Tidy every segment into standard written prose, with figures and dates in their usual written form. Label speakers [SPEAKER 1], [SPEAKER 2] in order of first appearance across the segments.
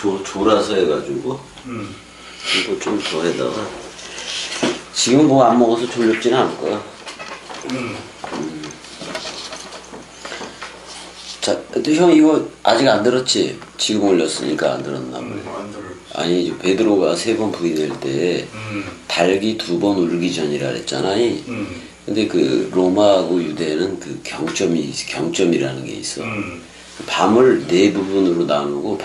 [SPEAKER 1] 졸아서 해가지고 이거 좀 더 해다가 지금 뭐 안 먹어서 졸렵지는 않을 거야. 자, 형 이거 아직 안 들었지? 지금 올렸으니까 안 들었나 보네.
[SPEAKER 2] 안 들었지.
[SPEAKER 1] 아니 베드로가 3번 부인할 때 닭이 2번 울기 전이라 그랬잖아. 근데 그 로마하고 유대는 그 경점이라는 게 있어. 밤을 4부분으로 나누고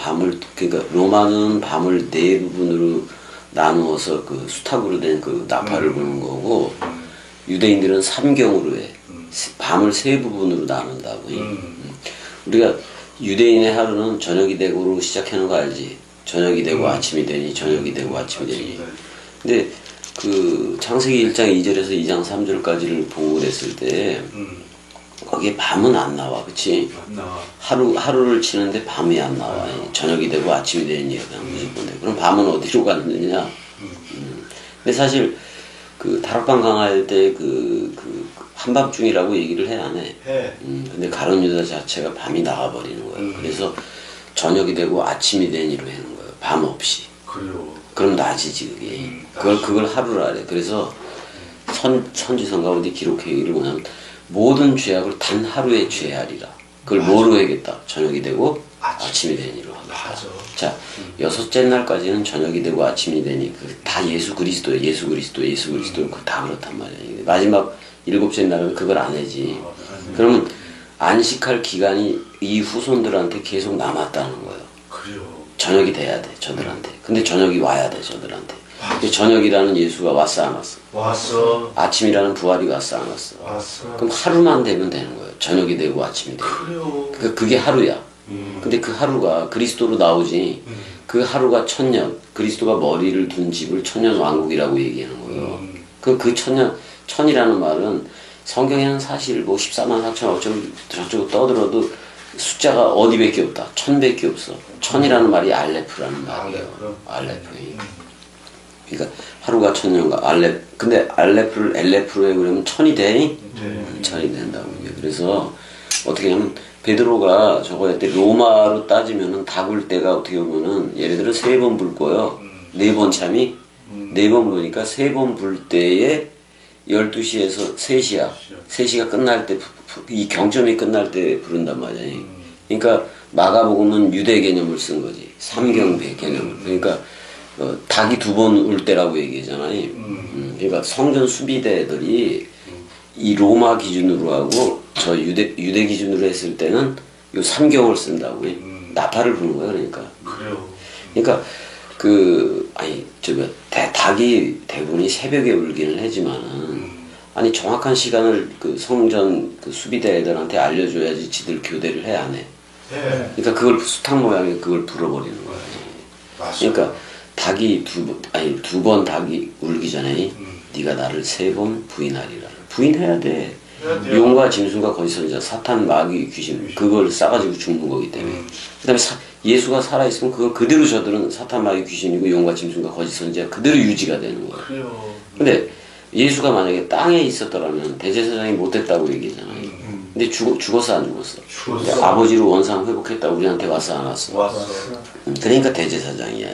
[SPEAKER 1] 그러니까 로마는 밤을 4부분으로 나누어서 그 수탉으로 된 그 나팔을 부는 거고 유대인들은 삼경으로 해. 밤을 3부분으로 나눈다고. 우리가 유대인의 하루는 저녁이 되고로 시작하는 거 알지? 저녁이 되고 아침이 되니 저녁이 되고 아침이 되니. 근데 그 창세기 1장 2절에서 2장 3절까지를 보고 그랬을 때 거기에 밤은 안 나와, 그치?
[SPEAKER 2] 안 나와.
[SPEAKER 1] 하루를 치는데 밤이 안 나와. 저녁이 되고 아침이 되는 얘기가 무조건 돼. 그럼 밤은 어디로 가느냐? 근데 사실 그 다락방 강화할 때 그 한밤중이라고 얘기를 해, 안 해?
[SPEAKER 2] 해.
[SPEAKER 1] 근데 가룟 유다 자체가 밤이 나가버리는 거예요. 그래서 저녁이 되고 아침이 되니로 하는 거예요. 밤 없이.
[SPEAKER 2] 그래요.
[SPEAKER 1] 그럼 낮이지, 그게. 그걸 하루라 그래. 그래서 선지서가 어디 기록하기를 뭐냐면 모든 죄악을 단 하루에 죄하리라. 그걸 뭐로 해야겠다? 저녁이 되고 아침이 되니로 하겠다.
[SPEAKER 2] 맞아.
[SPEAKER 1] 자, 6째 날까지는 저녁이 되고 아침이 되니 다 예수 그리스도예요. 예수 그리스도 그거 다 그렇단 말이야. 마지막 7째 날은 그걸 안 해지. 그러면 안식할 기간이 이 후손들한테 계속 남았다는 거예요.
[SPEAKER 2] 그래요.
[SPEAKER 1] 저녁이 돼야 돼, 저들한테. 근데 저녁이 와야 돼, 저들한테. 근데 저녁이라는 예수가 왔어, 안 왔어?
[SPEAKER 2] 왔어.
[SPEAKER 1] 아침이라는 부활이 왔어, 안 왔어?
[SPEAKER 2] 왔어.
[SPEAKER 1] 그럼 하루만 되면 되는 거예요. 저녁이 되고 아침이 되고.
[SPEAKER 2] 그래요.
[SPEAKER 1] 그게 하루야. 근데 그 하루가 그리스도로 나오지. 그 하루가 1000년. 그리스도가 머리를 둔 집을 천년왕국이라고 얘기하는 거예요. 그 천이라는 말은 성경에는 사실 뭐 14만 4천 어쩌고 저쩌고 떠들어도 숫자가 어디밖에 없다. 1000밖에 없어. 천이라는 말이 알레프라는 말이에요. 알레프. 그러니까 하루가 1000년가 근데 엘레프로 해 그러면 1000이 돼? 1000이 된다고. 그래서 어떻게 하면 베드로가 저거 할 때 로마로 따지면은 닭울 때가 어떻게 보면은 예를 들어 3번 불 거요. 4번 참이 4번 부니까 3번 불 때에 12시에서 3시야. 3시가 끝날 때, 이 경점이 끝날 때 부른단 말이야. 그러니까 마가복음은 유대 개념을 쓴 거지. 삼경배 개념을. 그러니까 닭이 2번 울 때라고 얘기하잖아요. 그러니까 성전 수비대들이 이 로마 기준으로 하고 저 유대 기준으로 했을 때는 요 삼경을 쓴다고. 나팔을 부는 거야, 그러니까.
[SPEAKER 2] 그래요.
[SPEAKER 1] 그러니까 닭이 대부분이 새벽에 울기는 하지만은 아니 정확한 시간을 그 성전 그 수비대 애들한테 알려줘야지 지들 교대를 해, 안 해?
[SPEAKER 2] 해.
[SPEAKER 1] 그러니까 그걸 수탉 모양에 그걸 불어버리는 거야.
[SPEAKER 2] 맞아.
[SPEAKER 1] 그러니까 닭이 2번 닭이 울기 전에 네가 나를 3번 부인하리라. 부인해야 돼. 용과 짐승과 거짓 선지자, 사탄, 마귀, 귀신 그걸 싸가지고 죽는 거기 때문에. 그다음에 예수가 살아있으면 그걸 그대로 저들은 사탄, 마귀, 귀신이고 용과 짐승과 거짓 선지자 그대로 유지가 되는 거예요.
[SPEAKER 2] 그래요.
[SPEAKER 1] 근데 예수가 만약에 땅에 있었더라면 대제사장이 못했다고 얘기잖아요. 근데 죽었어, 안 죽었어?
[SPEAKER 2] 죽었어.
[SPEAKER 1] 아버지로 원상 회복했다고 우리한테 왔어, 안 왔어?
[SPEAKER 2] 왔어.
[SPEAKER 1] 그러니까 대제사장이야.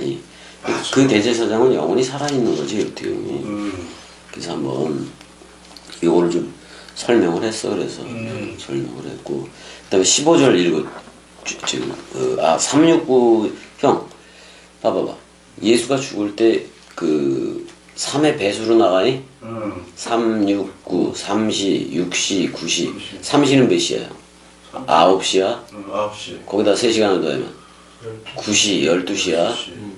[SPEAKER 1] 그 대제사장은 영원히 살아있는 거지, 어떻게 보면. 그래서 한번 이거를 좀 설명을 했어. 그래서 설명을 했고, 그다음에 15절 읽어. 369 형 봐봐봐. 예수가 죽을 때 그 3의 배수로 나가니? 369 3시 6시 9시 3시는 몇 시야? 9시야?
[SPEAKER 2] 9시.
[SPEAKER 1] 거기다 3시간을 더하면 9시 12시야.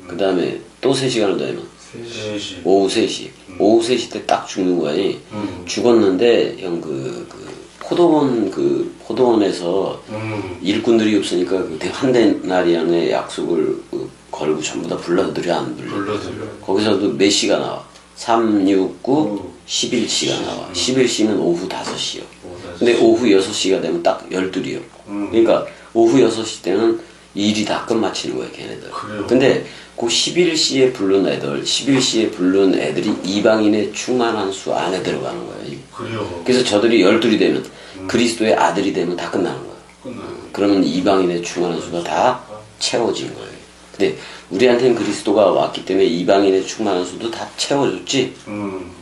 [SPEAKER 1] 그 다음에 또 3시간을 더하면
[SPEAKER 2] 3시.
[SPEAKER 1] 오후 3시. 오후 3시 때 딱 죽는 거야. 죽었는데 형 포도원에서 일꾼들이 없으니까 그 한데나리안의 약속을 걸고 전부 다 불러들여, 안 불러?
[SPEAKER 2] 불러들여.
[SPEAKER 1] 거기서도 몇 시가 나와? 3, 6, 9, 11시가 나와. 11시는 오후 5시요. 근데 오후 6시가 되면 딱 12이요. 그러니까 오후 6시 때는 일이 다 끝마치는 거야, 걔네들.
[SPEAKER 2] 그래요.
[SPEAKER 1] 근데 그 11시에 부른 애들이 이방인의 충만한 수 안에 들어가는 거야.
[SPEAKER 2] 그래요.
[SPEAKER 1] 그래서 저들이 12이 되면 그리스도의 아들이 되면 다 끝나는 거야.
[SPEAKER 2] 끝나요.
[SPEAKER 1] 그러면 이방인의 충만한 수가 다 채워진 거예요. 근데 우리한테는 그리스도가 왔기 때문에 이방인의 충만한 수도 다 채워줬지.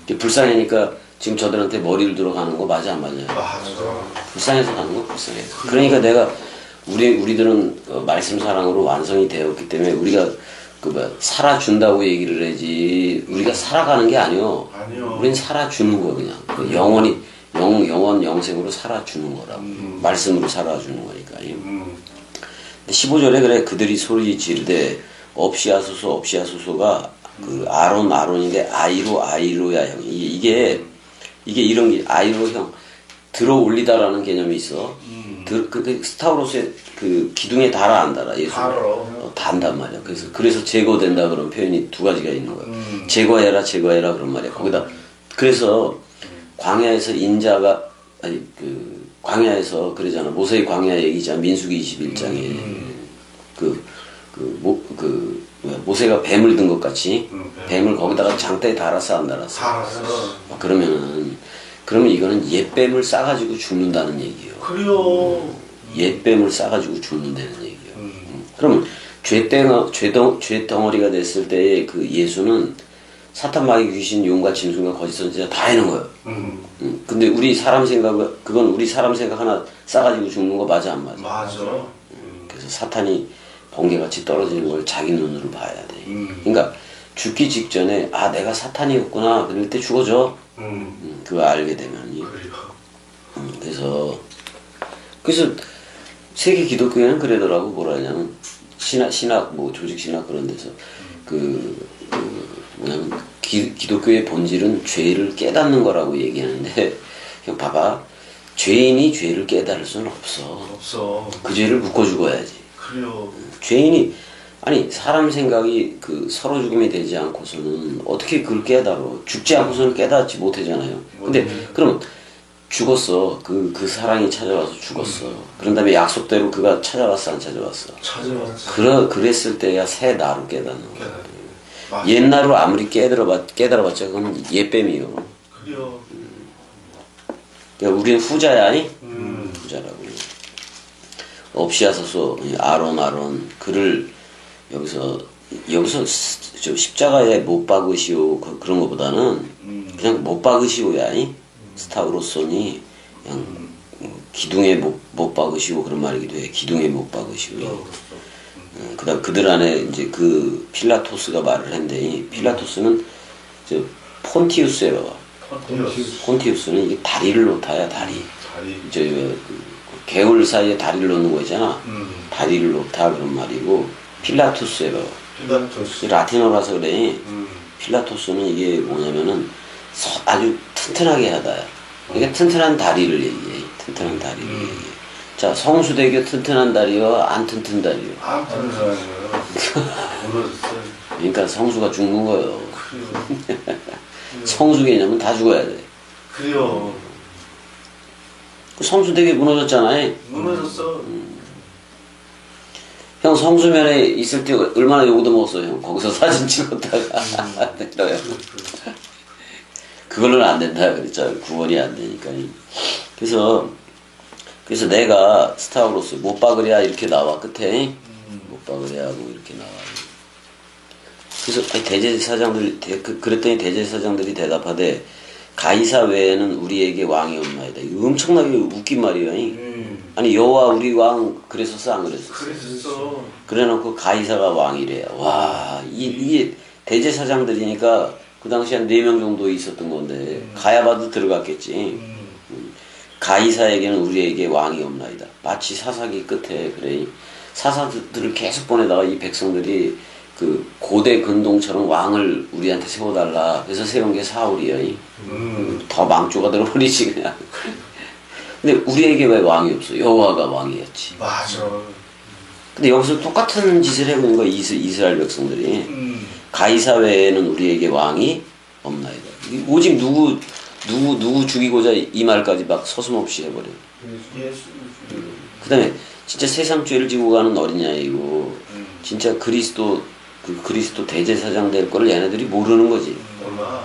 [SPEAKER 1] 이게 불쌍하니까 지금 저들한테 머리를 들어가는 거 맞아 안 맞아요?
[SPEAKER 2] 맞아.
[SPEAKER 1] 불쌍해서 가는 거 불쌍해서. 그러니까 내가 우리들은 말씀 사랑으로 완성이 되었기 때문에 우리가 살아준다고 얘기를 하지 우리가 살아가는 게 아니요.
[SPEAKER 2] 아니요.
[SPEAKER 1] 우린 살아주는 거 그냥 영원히 영원 영생으로 살아주는 거라고. 말씀으로 살아주는 거니까. 근데 15절에 그래 그들이 소리 지르되 없이 하소서 없이 하소서가 그 아론인데 아이로야 형. 이게 이런 게 아이로 형 들어 올리다라는 개념이 있어. 그 스타우로스의 그 기둥에 달아 안 달아 예수. 단단 말이야. 그래서 제거된다 그런 표현이 두 가지가 있는 거야. 제거해라 그런 말이야. 거기다 그래서 광야에서 인자가 광야에서 그러잖아. 모세의 광야 얘기잖아. 민수기 21장에 모세가 뱀을 든 것 같이 뱀을 거기다가 장대에 달았어 안 달았어?
[SPEAKER 2] 달았어.
[SPEAKER 1] 그러면 이거는 옛뱀을 싸가지고 죽는다는 얘기예요.
[SPEAKER 2] 그래요.
[SPEAKER 1] 옛뱀을 싸가지고 죽는다는 얘기예요. 그러면 죄덩어리가 됐을 때의 그 예수는 사탄 마귀 귀신 용과 짐승과 거짓 선지자 다 해는 거예요. 근데 우리 사람 생각 하나 싸가지고 죽는 거 맞아 안 맞아?
[SPEAKER 2] 맞아.
[SPEAKER 1] 그래서 사탄이 번개같이 떨어지는 걸 자기 눈으로 봐야 돼. 그러니까 죽기 직전에 아 내가 사탄이었구나 그럴 때 죽어져. 그거 알게 되면. 그래서 세계 기독교에는 그러더라고. 뭐라 하냐면 신학 뭐 조직 신학 그런 데서 뭐냐면 기독교의 본질은 죄를 깨닫는 거라고 얘기하는데 형 봐봐. 죄인이 죄를 깨달을 수는 없어. 그 죄를 묶어 죽어야지.
[SPEAKER 2] 그래요.
[SPEAKER 1] 죄인이 아니 사람 생각이 서로 죽음이 되지 않고서는 어떻게 그걸 깨달아? 죽지 않고서는 깨닫지 못하잖아요. 근데 그럼 죽었어. 그 사랑이 찾아와서 죽었어. 그런 다음에 약속대로 그가 찾아왔어 안 찾아왔어?
[SPEAKER 2] 찾아왔어.
[SPEAKER 1] 그랬을 때야 새 나로 깨닫는 거야. 옛나로 아무리 깨달아봤자 그건 옛뱀이요.
[SPEAKER 2] 그래요.
[SPEAKER 1] 그러니까 우리는 후자야, 아니? 후자라고. 없이 하소서 아론 그를 여기서 저 십자가에 못 박으시오 그런 것보다는 그냥 못 박으시오야, 아니? 스타우로소니 그냥 기둥에 못 박으시오 그런 말이기도 해. 기둥에 못 박으시오. 그다음 그들 안에 이제 그 필라토스가 말을 했는데 필라토스는 저 폰티우스예요. 폰티우스는 이게 다리를 놓다야 다리. 개울 사이에 다리를 놓는 거 있잖아. 다리를 놓다 그런 말이고 필라토스예요. 라틴어라서 그래. 필라토스는 이게 뭐냐면은 아주 튼튼하게 하다. 이게 튼튼한 다리를 얘기해. 튼튼한 다리를 얘기해. 자, 성수대교 튼튼한 다리요, 안 튼튼 다리요.
[SPEAKER 2] 안 튼튼한 거요.
[SPEAKER 1] 그러니까 성수가 죽는 거예요. 성수 개념은 다 죽어야 돼.
[SPEAKER 2] 그래요.
[SPEAKER 1] 성수대교 무너졌잖아요.
[SPEAKER 2] 무너졌어.
[SPEAKER 1] 형 성수면에 있을 때 얼마나 욕도 먹었어, 형. 거기서 사진 찍었다가. 그걸로는 안 된다 그랬잖아. 구원이 안 되니까. 그래서 내가 스타우로스 못 박으랴 이렇게 나와 끝에 못 박으랴 하고 이렇게 나와. 그래서 대제사장들 그랬더니 대제사장들이 대답하되 가이사 외에는 우리에게 왕이 없나이다. 이거 엄청나게 웃긴 말이야. 아니 여호와 우리 왕 그랬었어 안 그랬었어?
[SPEAKER 2] 그랬었어.
[SPEAKER 1] 그래놓고 가이사가 왕이래. 와 이게 대제사장들이니까 그 당시 한 4명 정도 있었던 건데 가야바도 들어갔겠지. 가이사에게는 우리에게 왕이 없나이다. 마치 사사기 끝에 그래 사사들을 계속 보내다가 이 백성들이 그 고대 근동처럼 왕을 우리한테 세워달라. 그래서 세운 게 사울이야. 더 망조가 들어버리지 그냥. 근데 우리에게 왜 왕이 없어? 여호와가 왕이었지.
[SPEAKER 2] 맞아.
[SPEAKER 1] 근데 여기서 똑같은 짓을 해고 있는 거야. 이스라엘 백성들이. 가이사 외에는 우리에게 왕이 없나이다. 오직 누구 죽이고자 이 말까지 막 서슴없이 해버려. 그 다음에 진짜 세상 죄를 지고 가는 어린아이고 진짜 그리스도 대제사장 될 거를 얘네들이 모르는 거지.
[SPEAKER 2] 몰라.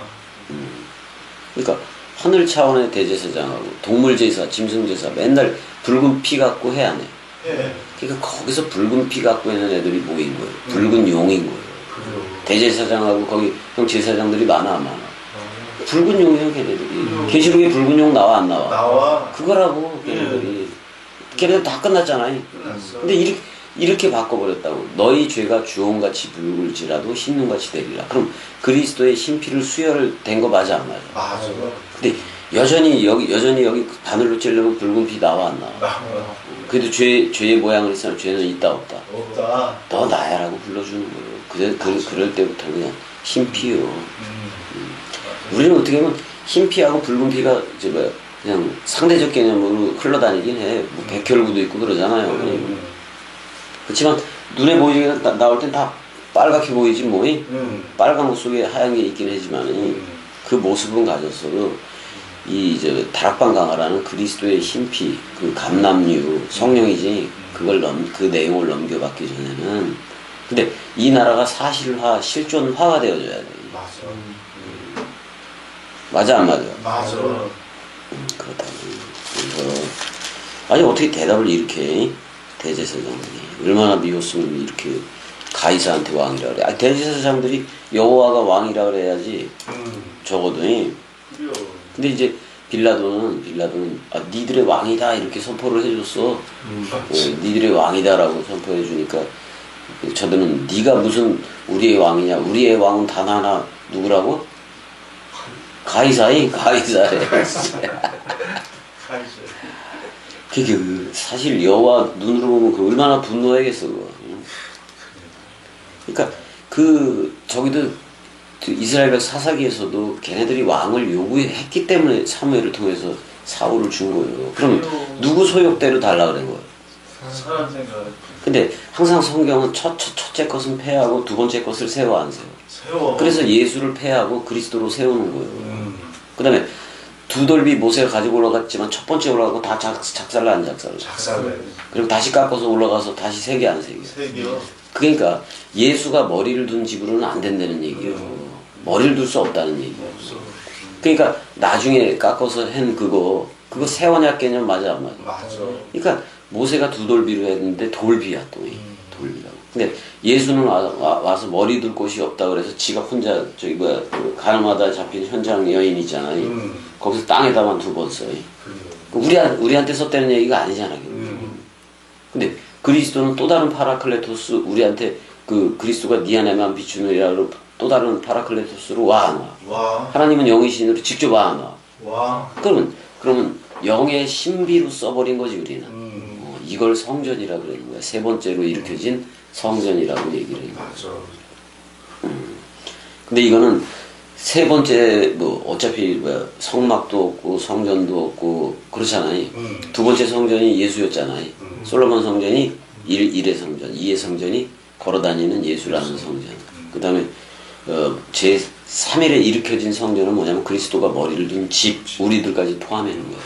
[SPEAKER 1] 그러니까 하늘 차원의 대제사장하고 동물제사, 짐승제사 맨날 붉은 피 갖고 해 안 해?
[SPEAKER 2] 예.
[SPEAKER 1] 그러니까 거기서 붉은 피 갖고 있는 애들이 모인 거예요. 붉은 용인 거예요.
[SPEAKER 2] 그래요.
[SPEAKER 1] 대제사장하고 거기 형 제사장들이 많아 안 많아. 붉은 용이에요 걔네들이. 계시록에 붉은 용 나와 안 나와?
[SPEAKER 2] 나와.
[SPEAKER 1] 그거라고 걔네들이. 걔네들 다 끝났잖아요.
[SPEAKER 2] 끝났어.
[SPEAKER 1] 근데 이렇게 바꿔버렸다고. 너희 죄가 주홍같이 붉을지라도 흰눈같이 되리라. 그럼 그리스도의 흰피를 수혈된 거 맞아 안 맞아?
[SPEAKER 2] 맞아.
[SPEAKER 1] 근데 여전히 여기 바늘로 찌르면 붉은 피 나와 안 나와?
[SPEAKER 2] 나와.
[SPEAKER 1] 그래도 죄의 모양을 했으면 죄는 있다 없다.
[SPEAKER 2] 없다.
[SPEAKER 1] 너 나야라고 불러주는 거예요. 그럴 때부터 그냥 흰피요. 우리는 어떻게 보면 흰피하고 붉은 피가 이제 뭐야 그냥 상대적 개념으로 흘러다니긴 해. 뭐 백혈구도 있고 그러잖아요. 그렇지만 눈에 보이게 나올 땐 다 빨갛게 보이지 뭐. 빨간 옷 속에 하얀 게 있긴 하지만 그 모습은 가졌어도 이 이제 다락방 강화라는 그리스도의 흰피, 그 감남류 성령이지 그 내용을 넘겨받기 전에는. 근데 이 나라가 사실화, 실존화가 되어져야 돼.
[SPEAKER 2] 맞아.
[SPEAKER 1] 맞아 안 맞아?
[SPEAKER 2] 맞아.
[SPEAKER 1] 그렇다. 그래서 아니 어떻게 대답을 이렇게 해? 대제사장들이 얼마나 미웠으면 이렇게 가이사한테 왕이라 그래. 대제사장들이 여호와가 왕이라 그래야지 적어도.
[SPEAKER 2] 그래요.
[SPEAKER 1] 근데 이제 빌라도는 니들의 왕이다 이렇게 선포를 해줬어. 니들의 왕이다라고 선포해 주니까 저들은 네가 무슨 우리의 왕이냐? 우리의 왕은 단 하나 누구라고? 가이사래. 그게 사실 여호와 눈으로 보면 그 얼마나 분노하겠어 그거. 그러니까 저기도 이스라엘 백 사사기에서도 걔네들이 왕을 요구했기 때문에 사무엘을 통해서 사울을 준 거예요. 그럼 누구 소욕대로 달라 그런 거예요.
[SPEAKER 2] 사람 생각.
[SPEAKER 1] 근데 항상 성경은 첫째 것은 패하고 두 번째 것을 세워 안 세워.
[SPEAKER 2] 세워.
[SPEAKER 1] 그래서 예수를 패하고 그리스도로 세우는 거예요. 그 다음에 두 돌비 모세가 가지고 올라갔지만 첫 번째 올라가고 다 작살나 안 작살나.
[SPEAKER 2] 작살내.
[SPEAKER 1] 그리고 다시 깎아서 올라가서 다시 세개 안 세개.
[SPEAKER 2] 세기요.
[SPEAKER 1] 그러니까 예수가 머리를 둔 집으로는 안 된다는 얘기예요. 머리를 둘 수 없다는 얘기예요. 그러니까 나중에 깎아서 한 그거 세원약 개념 맞아 안 맞아?
[SPEAKER 2] 맞아.
[SPEAKER 1] 그러니까 모세가 두 돌비로 했는데 돌비야 또. 돌비라고. 근데 예수는 와서 머리 둘 곳이 없다 그래서 지가 혼자 그 가늠하다 잡힌 현장 여인 있잖아요. 거기서 땅에다만 두 번 써요. 우리한테 썼다는 얘기가 아니잖아. 근데 그리스도는 또 다른 파라클레토스 우리한테 그리스도가 네 안에만 비추느라고 또 다른 파라클레토스로 와 안 와?
[SPEAKER 2] 와.
[SPEAKER 1] 하나님은 영이신으로 직접 와 안 와?
[SPEAKER 2] 와.
[SPEAKER 1] 그러면 영의 신비로 써버린 거지 우리는. 이걸 성전이라 그러는 거야. 세 번째로 일으켜진 성전이라고 얘기를 해요.
[SPEAKER 2] 맞아.
[SPEAKER 1] 근데 이거는 세 번째 어차피 성막도 없고 성전도 없고 그렇잖아요. 두 번째 성전이 예수였잖아요. 솔로몬 성전이 1의 성전, 2의 성전이 걸어다니는 예수라는 성전. 그 다음에 제 3일에 일으켜진 성전은 뭐냐면 그리스도가 머리를 둔 집, 우리들까지 포함하는 거예요.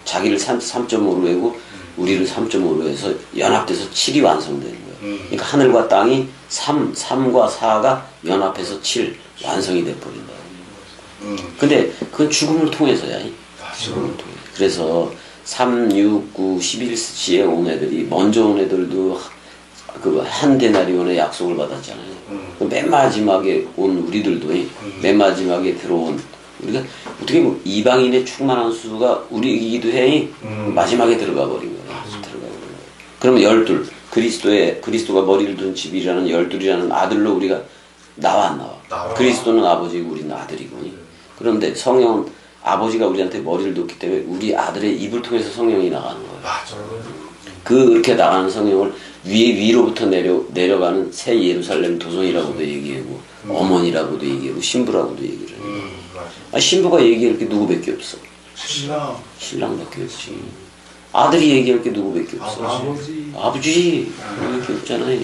[SPEAKER 1] 자기를 3.5로 하고 우리를 3.5로 해서 연합돼서 7이 완성되는 거예요. 그러니까 하늘과 땅이 3과 4가 연합해서 7 완성이 돼버린다. 근데 그건 죽음을 통해서야. 죽음을 통해. 그래서 3, 6, 9, 11시에 온 애들이 먼저 온 애들도 한 데나리온의 약속을 받았잖아요. 맨 마지막에 온 우리들도 맨 마지막에 들어온 우리가 어떻게 보면 이방인의 충만한 수가 우리이기도 해. 마지막에 들어가 버린 거예요. 그러면 12 그리스도가 머리를 둔 집이라는 12이라는 아들로 우리가 나와 안 나와? 그리스도는 아버지고 우리는 아들이고. 그런데 성령은 아버지가 우리한테 머리를 뒀기 때문에 우리 아들의 입을 통해서 성령이 나가는 거예요.
[SPEAKER 2] 맞아.
[SPEAKER 1] 그렇게 나가는 성령을 위로부터 내려가는 새 예루살렘 도성이라고도 얘기하고 어머니라고도 얘기하고 신부라고도 얘기를 해요. 신부가 얘기할 게 누구밖에 없어. 신랑밖에 없지. 아들이 얘기할 게 누구밖에 없어. 아버지 누구밖에 없잖아요.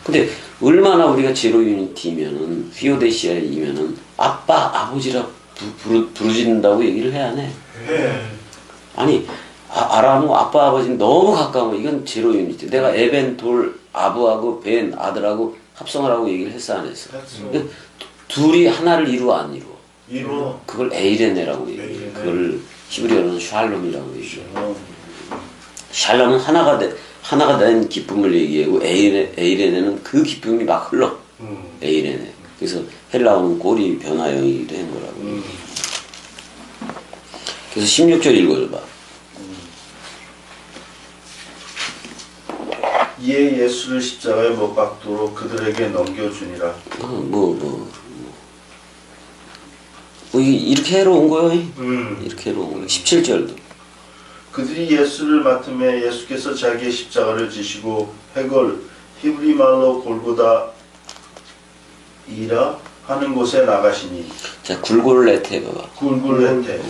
[SPEAKER 1] 근데 얼마나 우리가 제로 유니티면은 휘오데시아이면은 아버지라 부르진다고 얘기를 해야 하네. 아니 아라모 아빠 아버지는 너무 가까워. 이건 제로 유니티. 내가 에벤 돌 아부하고 벤 아들하고 합성을 하고 얘기를 했어 안 했어? 둘이 하나를 이루어 안 이루어?
[SPEAKER 2] 이루어.
[SPEAKER 1] 그걸 에이레네라고 얘기해. 그걸 히브리어로는 샬롬이라고 얘기해. 샬롬은 하나가 된 기쁨을 얘기하고 에이레네는 그 기쁨이 막 흘러. 에이레네. 그래서 헬라어는 꼴이 변화형이 된 거라고. 그래서 16절 읽어줘봐.
[SPEAKER 2] 이에 예수를 십자가에 못 박도록 그들에게 넘겨주니라.
[SPEAKER 1] 이렇게 해로운 거요.
[SPEAKER 2] 음.
[SPEAKER 1] 이렇게 해로운 거요. 17절도.
[SPEAKER 2] 그들이 예수를 맡음에 예수께서 자기의 십자가를 지시고 해골 히브리 말로 골고다이라 하는 곳에 나가시니.
[SPEAKER 1] 자, 굴골레테 해봐봐.
[SPEAKER 2] 굴굴레테.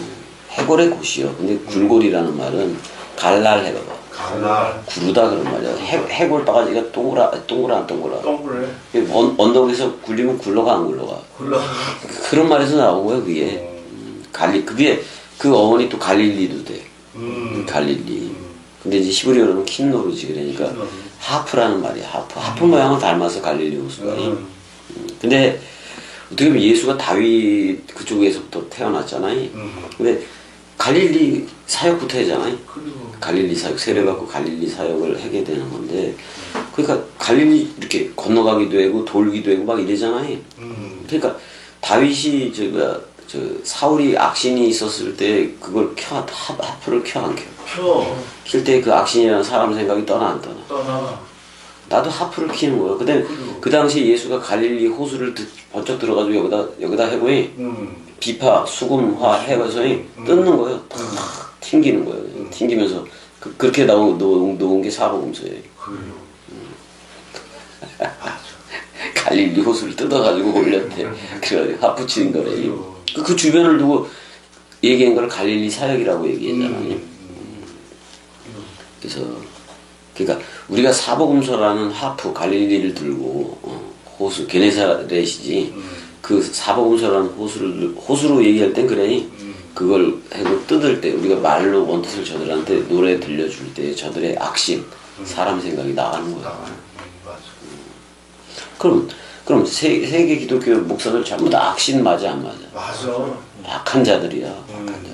[SPEAKER 1] 해골의 곳이요. 근데 굴골이라는 말은 갈랄 해봐봐.
[SPEAKER 2] 갈랄.
[SPEAKER 1] 구르다 그런 말이야. 해골 바가지가 동그라.
[SPEAKER 2] 동그래.
[SPEAKER 1] 언덕에서 굴리면 굴러가 안 굴러가.
[SPEAKER 2] 굴러.
[SPEAKER 1] 그런 말에서 나온 거야 그게. 그게 그 어원이 또 갈릴리도 돼. 갈릴리. 근데 이제 히브리어로는 킨노르지 그러니까 하프라는 말이야. 하프 모양을 닮아서 갈릴리 호수가. 근데 어떻게 보면 예수가 다윗 그쪽에서부터 태어났잖아요. 근데 갈릴리 사역부터 하잖아요. 갈릴리 사역 세례받고 갈릴리 사역을 하게 되는 건데, 그러니까 갈릴리 이렇게 건너가기도 하고 돌기도 하고 막 이러잖아요. 그러니까 다윗이 사울이 악신이 있었을 때 그걸 하프를 켜 안 켜? 킬 때 그 악신이라는 사람 생각이 떠나 안 떠나?
[SPEAKER 2] 떠나.
[SPEAKER 1] 나도 하프를 키는 거예요. 근데 그 당시에 예수가 갈릴리 호수를 번쩍 들어가지고 여기다 해고 비파, 수금화 해가서 뜯는 거예요. 탁 튕기는 거예요. 튕기면서 그렇게 놓은 게 사복음서예요. 갈릴리 호수를 뜯어가지고 올렸대. 그래 하프 치는 거래. 그 주변을 두고 얘기한 걸 갈릴리 사역이라고 얘기하잖아요. 그래서 그러니까 우리가 사복음서라는 하프 갈릴리를 들고 호수 게네사렛이지 그 사복음서라는 호수로 얘기할 땐 그래. 그걸 하고 뜯을 때 우리가 말로 원뜻을 저들한테 노래 들려줄 때 저들의 악신 사람 생각이 나가는 거야. 그럼 세계 기독교 목사들 전부 다 악신 맞아 안 맞아?
[SPEAKER 2] 맞아.
[SPEAKER 1] 악한 자들이야. 악한 자들.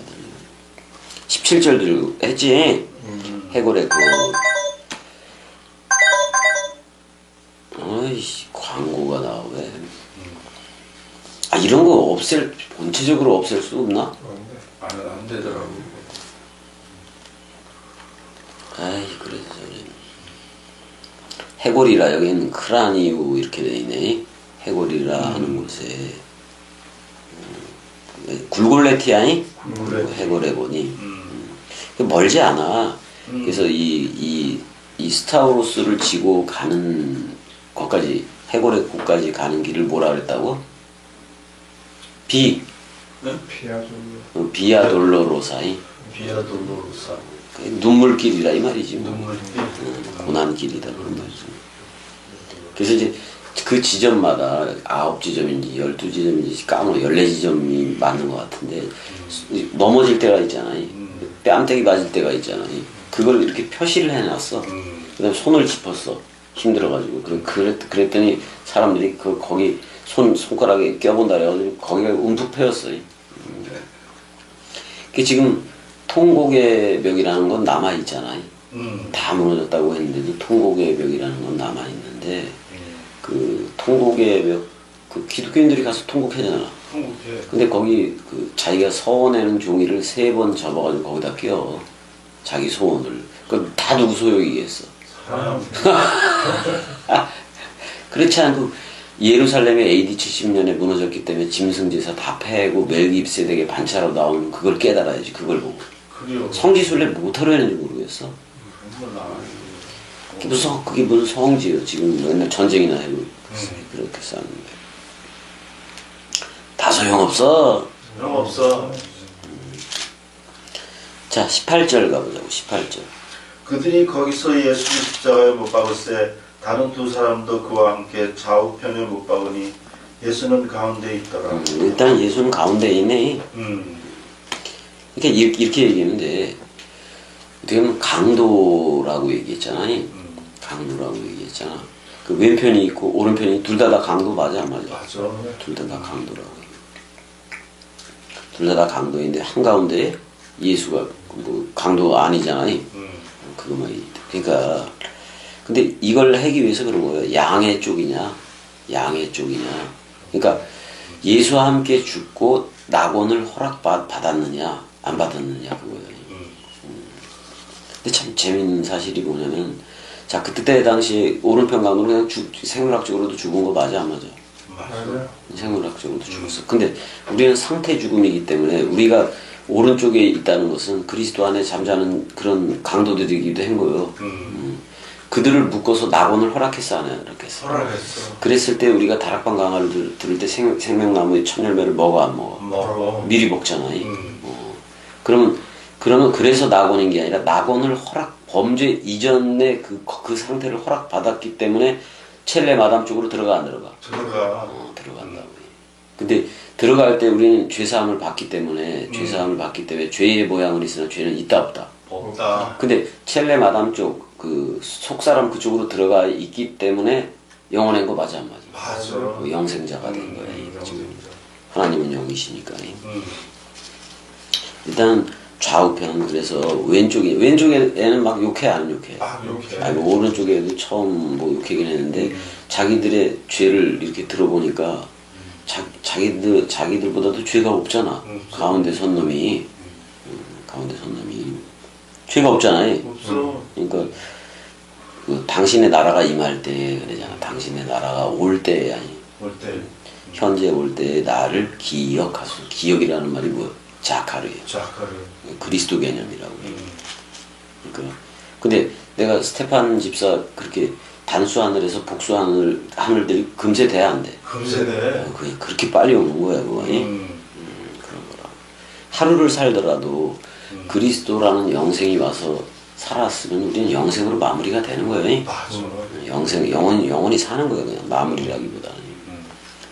[SPEAKER 1] 17절들 했지. 해골의 어이씨 광고가 나오네. 이런 거 본체적으로 없앨 수 없나?
[SPEAKER 2] 안 되더라고.
[SPEAKER 1] 그래서 해골이라 여기는 크라니우 이렇게 돼 있네. 해골이라 하는 곳에 굴골레티아니? 해골에 보니 멀지 않아. 그래서 이 스타우로스를 지고 가는 것까지 해골의 곳까지 가는 길을 뭐라 그랬다고? 비아돌로로사이.
[SPEAKER 2] 비아돌로로사.
[SPEAKER 1] 눈물길이라 이 말이지.
[SPEAKER 2] 눈물길.
[SPEAKER 1] 고난길이다 그런 말이지. 그래서 이제 그 지점마다 9지점인지 12지점인지 까먹어 14지점이 맞는 것 같은데 넘어질 때가 있잖아요. 뺨때기 맞을 때가 있잖아요. 그걸 이렇게 표시를 해놨어. 그 다음에 손을 짚었어. 힘들어가지고. 그랬더니 사람들이 거기 손가락에 껴본다 그래가지고 거기가 움푹 패였어요. 지금 통곡의 벽이라는 건 남아있잖아요. 다 무너졌다고 했는데도 통곡의 벽이라는 건 남아있는데 그 통곡의 벽, 그 기독교인들이 가서 통곡하잖아. 근데 거기 자기가 서원하는 종이를 3번 접어가지고 거기다 껴. 자기 소원을. 그럼 다 누구 소용이겠어? 그렇지 않고 예루살렘이 AD 70년에 무너졌기 때문에 짐승제사 다 패고 멜 깁세덱의 반차로 나오는 그걸 깨달아야지. 그걸 보고. 성지순례 못하러 했는지 모르겠어. 그게 무슨 성지예요. 지금 맨날 전쟁이나 해도 그렇게 싸는데. 다 소용없어.
[SPEAKER 2] 소용없어.
[SPEAKER 1] 자 18절 가보자고. 18절.
[SPEAKER 2] 그들이 거기서 예수를 십자가에 못 박을세 다른 2 사람도 그와 함께 좌우편에 못 박으니 예수는 가운데 있더라.
[SPEAKER 1] 일단 예수는 가운데 있네. 이렇게 얘기했는데 어떻게 보면 강도라고 얘기했잖아요. 강도라고 얘기했잖아. 그 왼편이 있고 오른편이 둘 다 강도 맞아 안 맞아?
[SPEAKER 2] 맞아.
[SPEAKER 1] 둘 다 강도라고. 둘 다 강도인데 한가운데 예수가 뭐 강도가 아니잖아요. 그것만 그러니까 근데 이걸 하기 위해서 그런 거예요. 양의 쪽이냐 양의 쪽이냐. 그러니까 예수와 함께 죽고 낙원을 허락받았느냐 안 받았느냐 그거예요. 근데 참 재밌는 사실이 뭐냐면 자 그때 당시에 오른편 강으로 그냥 생물학적으로도 죽은 거 맞아 안 맞아?
[SPEAKER 2] 맞아요.
[SPEAKER 1] 생물학적으로도 죽었어. 근데 우리는 상태 죽음이기 때문에 우리가 오른쪽에 있다는 것은 그리스도 안에 잠자는 그런 강도들이기도 한 거예요. 그들을 묶어서 낙원을 허락했어 안 허락했어?
[SPEAKER 2] 허락했어.
[SPEAKER 1] 그랬을 때 우리가 다락방 강화를 들을 때 생명나무의 첫 열매를 먹어 안 먹어?
[SPEAKER 2] 먹어.
[SPEAKER 1] 미리 먹잖아. 그러면 그래서 낙원인 게 아니라 낙원을 범죄 이전에 그 상태를 허락받았기 때문에 첼레 마담 쪽으로 들어가 안 들어가?
[SPEAKER 2] 들어가.
[SPEAKER 1] 들어간다고. 근데 들어갈 때 우리는 죄사함을 받기 때문에 죄의 모양은 있으나 죄는 있다 없다.
[SPEAKER 2] 없다.
[SPEAKER 1] 근데 첼레 마담 쪽 그 속사람 그쪽으로 들어가 있기 때문에 영원한 거 맞아 안 맞아?
[SPEAKER 2] 맞아.
[SPEAKER 1] 영생자가 된 거야. 지금
[SPEAKER 2] 영생자.
[SPEAKER 1] 하나님은 영이시니까. 일단 좌우편은 그래서 왼쪽에는 막 욕해 안 욕해?
[SPEAKER 2] 아, 이렇게.
[SPEAKER 1] 아니 오른쪽에도 처음 뭐 욕하긴 했는데 자기들의 죄를 이렇게 들어보니까 자기들보다도 죄가 없잖아. 가운데 선 놈이 죄가 없잖아요.
[SPEAKER 2] 없어.
[SPEAKER 1] 그러니까 그 당신의 나라가 임할 때 그러잖아. 당신의 나라가 올 때 아니
[SPEAKER 2] 올 때.
[SPEAKER 1] 현재 올 때 나를 기억하소. 기억이라는 말이 뭐 자카르예요.
[SPEAKER 2] 자카를.
[SPEAKER 1] 그리스도 개념이라고 해요. 그러니까 근데 내가 스테판 집사 그렇게 단수 하늘에서 복수 하늘들이 금세 돼 안 돼?
[SPEAKER 2] 금세네.
[SPEAKER 1] 그렇게 빨리 오는 거야 그거. 그런 거라. 하루를 살더라도 그리스도라는 영생이 와서 살았으면 우리는 영생으로 마무리가 되는 거예요.
[SPEAKER 2] 맞아.
[SPEAKER 1] 영원히 사는 거예요. 그냥 마무리라기보다는.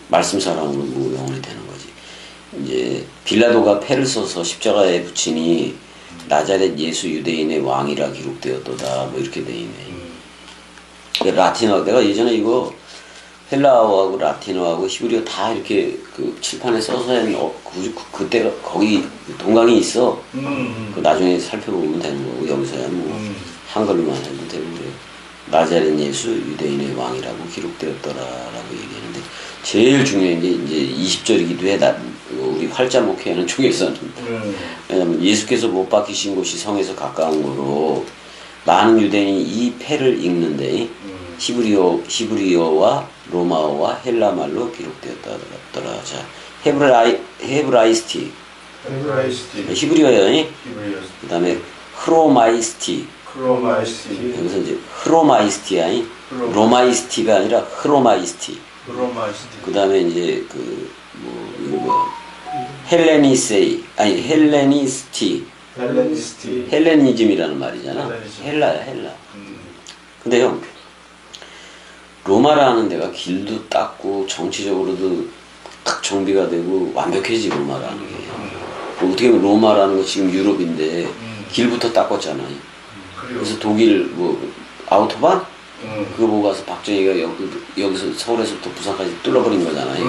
[SPEAKER 1] 말씀 사랑으로 뭐 영원히 되는 거지. 이제 빌라도가 패를 써서 십자가에 붙이니 나자렛 예수 유대인의 왕이라 기록되었도다. 뭐 이렇게 돼 있네. 라틴어 내가 예전에 이거 헬라어하고 라틴어하고 히브리어 다 이렇게 그 칠판에 써서 그때가 거기 동강이 있어. 그 나중에 살펴보면 되는 거고 여기서야 뭐 한글로만 해도 되는 거예요. 나자렛 예수 유대인의 왕이라고 기록되었더라라고 얘기하는데 제일 중요한 게 이제 20절이기도 해. 우리 활자 목회하는 쪽에서는 왜냐면 예수께서 못 박히신 곳이 성에서 가까운 거로 많은 유대인이 이 패를 읽는데 히브리어와 로마어와 헬라 말로 기록되었더라. 자, 헤브라이스티. 히브리어요. 그다음에 흐로마이스티. 여기서 이제 흐로마이스티야. 로마이스티가 아니라 흐로마이스티. 그다음에 이제 헬레니스티. 헬레니즘이라는 말이잖아. 헬라야, 헬라. 근데 형 로마라는 데가 길도 닦고 정치적으로도 딱 정비가 되고 완벽해지 로마라는 게. 어떻게 보면 로마라는 거 지금 유럽인데 길부터 닦았잖아. 그래서 독일 뭐 아우토반 그거 보고 가서 박정희가 여기서 서울에서부터 부산까지 뚫어버린 거잖아요.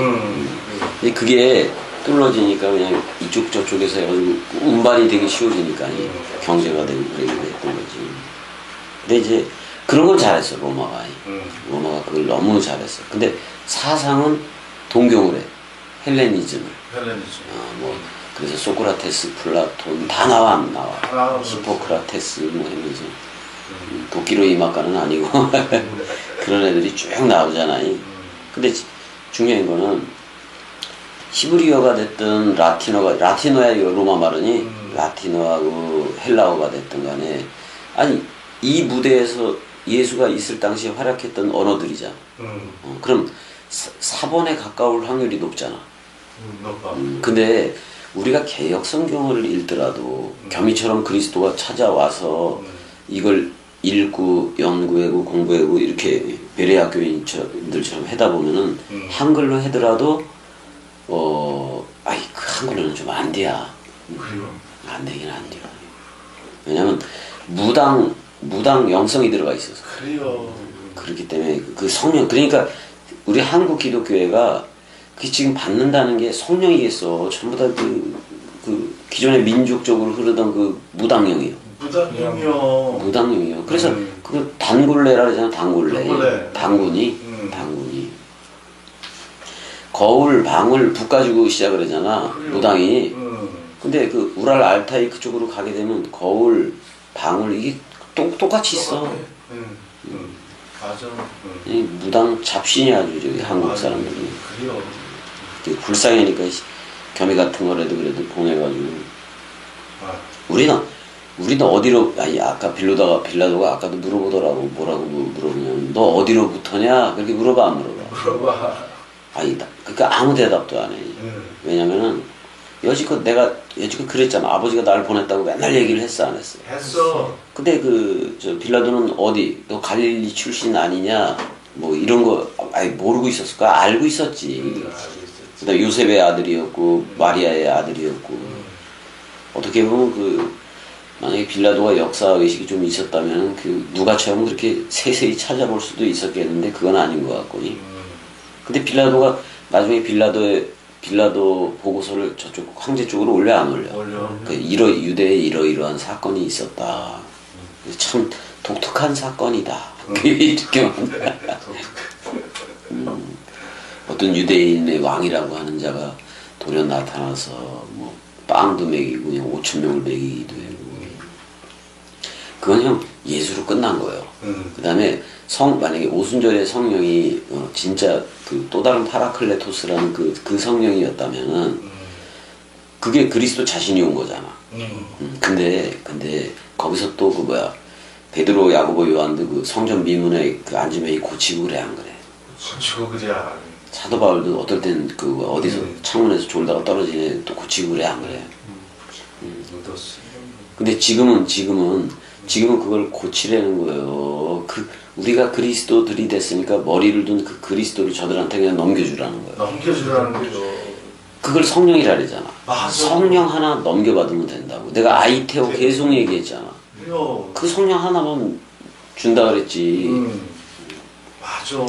[SPEAKER 1] 근데 그게 뚫어지니까 그냥 이쪽 저쪽에서 해가지고 운반이 되게 쉬워지니까 경제가 되고 그러게 됐던 거지. 근데 이제 그런 걸 잘했어 로마가. 로마가 그걸 너무 잘했어. 근데 사상은 동경을 해. 헬레니즘을. 뭐 그래서 소크라테스, 플라톤 다 나와. 히포크라테스 뭐 하면서 도끼로 이막가는 아니고 그런 애들이 쭉 나오잖아요. 근데 중요한 거는 히브리어가 됐든 라틴어야 이거 로마 말이니 라틴어하고 헬라어가 됐든 간에 아니 이 무대에서 예수가 있을 당시에 활약했던 언어들이잖아. 그럼 사본에 가까울 확률이 높잖아. 근데 우리가 개역 성경을 읽더라도 겸이처럼 그리스도가 찾아와서 이걸 읽고 연구하고 공부하고 이렇게 베레아 교인들처럼 하다 보면은 한글로 하더라도 그 한글로는 좀 안 돼야. 안 되긴 안 돼요. 왜냐면 무당 영성이 들어가 있어서. 그렇기 때문에 그 성령 그러니까 우리 한국 기독교회가 그 지금 받는다는 게 성령이겠어. 전부 다 그 기존의 민족적으로 흐르던 그 무당령이에요.
[SPEAKER 2] 무당이요.
[SPEAKER 1] 무당님이요. 그래서 그 단골레라 그러잖아. 단골레.
[SPEAKER 2] 단골레.
[SPEAKER 1] 당군이. 거울, 방을 북 가지고 시작을 하잖아.
[SPEAKER 2] 그래요.
[SPEAKER 1] 무당이. 근데 그 우랄 알타이 그쪽으로 가게 되면 거울, 방을 이게 똑같이 있어.
[SPEAKER 2] 맞아.
[SPEAKER 1] 이 무당 잡신이 아주 저기 한국
[SPEAKER 2] 맞아.
[SPEAKER 1] 사람들이.
[SPEAKER 2] 그래요.
[SPEAKER 1] 불쌍하니까 겸해 같은 거라도 그래도 보내가지고. 우리는 어디로, 아니, 아까 빌라도가 아까도 물어보더라고. 뭐라고 물어보냐면, 너 어디로부터냐? 그렇게 물어봐, 안 물어봐?
[SPEAKER 2] 물어봐.
[SPEAKER 1] 아니다. 그러니까 아무 대답도 안 해. 왜냐면은, 여지껏 그랬잖아. 아버지가 나를 보냈다고 맨날 얘기를 했어, 안 했어?
[SPEAKER 2] 했어.
[SPEAKER 1] 근데 빌라도는 어디, 너 갈릴리 출신 아니냐? 뭐 이런 거, 아니, 모르고 있었을까? 알고 있었지. 그다음에 요셉의 아들이었고, 마리아의 아들이었고. 어떻게 보면 만약에 빌라도가 역사 의식이 좀 있었다면 누가처럼 그렇게 세세히 찾아볼 수도 있었겠는데 그건 아닌 것 같거니. 근데 빌라도가 나중에 빌라도 보고서를 저쪽 황제 쪽으로 올려 안 올려? 유대에 이러이러한 사건이 있었다. 참 독특한 사건이다. 이렇게 어떤 유대인의 왕이라고 하는 자가 돌연 나타나서 뭐 빵도 먹이고 그냥 5,000명을 먹이기도 하고. 그건 형 예수로 끝난 거예요. 그 다음에 만약에 오순절의 성령이 진짜 또 다른 파라클레토스라는 그 성령이었다면은 그게 그리스도 자신이 온 거잖아. 근데 거기서 또 베드로, 야고보, 요한도 그 성전 미문에 앉으면 고치고 그래 안 그래?
[SPEAKER 2] 고치고 그래야.
[SPEAKER 1] 사도 바울도 어떨 땐 어디서 창문에서 졸다가 떨어지네 또 고치고 그래 안 그래? 근데 지금은 그걸 고치려는 거예요. 우리가 그리스도들이 됐으니까 머리를 둔 그 그리스도를 저들한테 그냥 넘겨주라는 거예요.
[SPEAKER 2] 넘겨주라는 거죠.
[SPEAKER 1] 그걸 성령이라 그러잖아.
[SPEAKER 2] 맞아.
[SPEAKER 1] 성령 하나 넘겨받으면 된다고. 내가 아이테오 계속 얘기했잖아.
[SPEAKER 2] 그래요.
[SPEAKER 1] 그 성령 하나만 준다 그랬지.
[SPEAKER 2] 맞아.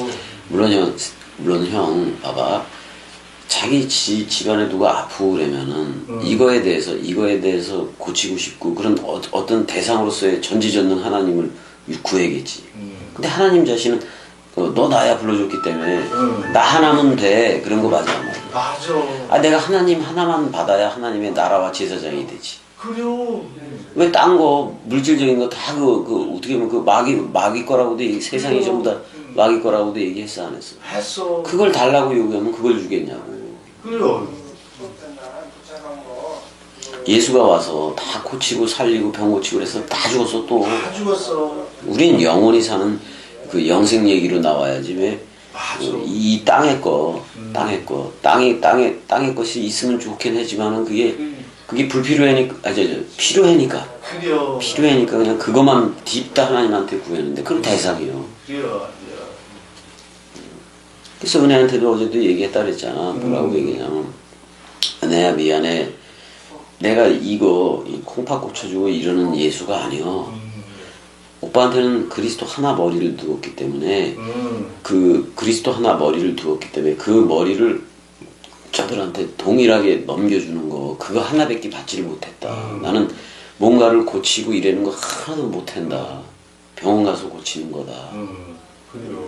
[SPEAKER 1] 물론 형 봐봐. 자기 집안에 누가 아프고 그러면은 이거에 대해서 고치고 싶고 그런 어떤 대상으로서의 전지전능 하나님을 구해야겠지. 근데 하나님 자신은 너 나야 불러줬기 때문에 나 하나면 돼. 그런 거 맞아.
[SPEAKER 2] 맞아.
[SPEAKER 1] 내가 하나님 하나만 받아야 하나님의 나라와 제사장이 되지.
[SPEAKER 2] 그래요.
[SPEAKER 1] 왜 딴 거 물질적인 거 다 어떻게 보면 마귀 거라고도 세상이 전부 다 마귀 거라고도 얘기했어 안 했어?
[SPEAKER 2] 했어.
[SPEAKER 1] 그걸 달라고 요구하면 그걸 주겠냐고.
[SPEAKER 2] 그래요.
[SPEAKER 1] 예수가 와서 다 고치고 살리고 병 고치고 그래서 다 죽었어 또.
[SPEAKER 2] 다 죽었어.
[SPEAKER 1] 우린 영원히 사는 영생 얘기로 나와야지 왜?
[SPEAKER 2] 맞아.
[SPEAKER 1] 이 땅의 것이 있으면 좋긴 하지만은 그게 불필요하니까 필요하니까.
[SPEAKER 2] 그래요.
[SPEAKER 1] 필요하니까 그냥 그것만 딥다 하나님한테 구했는데 그건 대상이요.
[SPEAKER 2] 그래요.
[SPEAKER 1] 그래서 은혜한테도 어제도 얘기했다 그랬잖아. 뭐라고 얘기냐면 은혜야 미안해. 내가 이거 콩팥 꽂혀주고 이러는 예수가 아니여. 오빠한테는 그리스도 하나 머리를 두었기 때문에 그리스도 하나 머리를 두었기 때문에 그 머리를 저들한테 동일하게 넘겨주는 거 그거 하나밖에 받지를 못했다. 나는 뭔가를 고치고 이러는 거 하나도 못한다. 병원 가서 고치는 거다.
[SPEAKER 2] 그래요.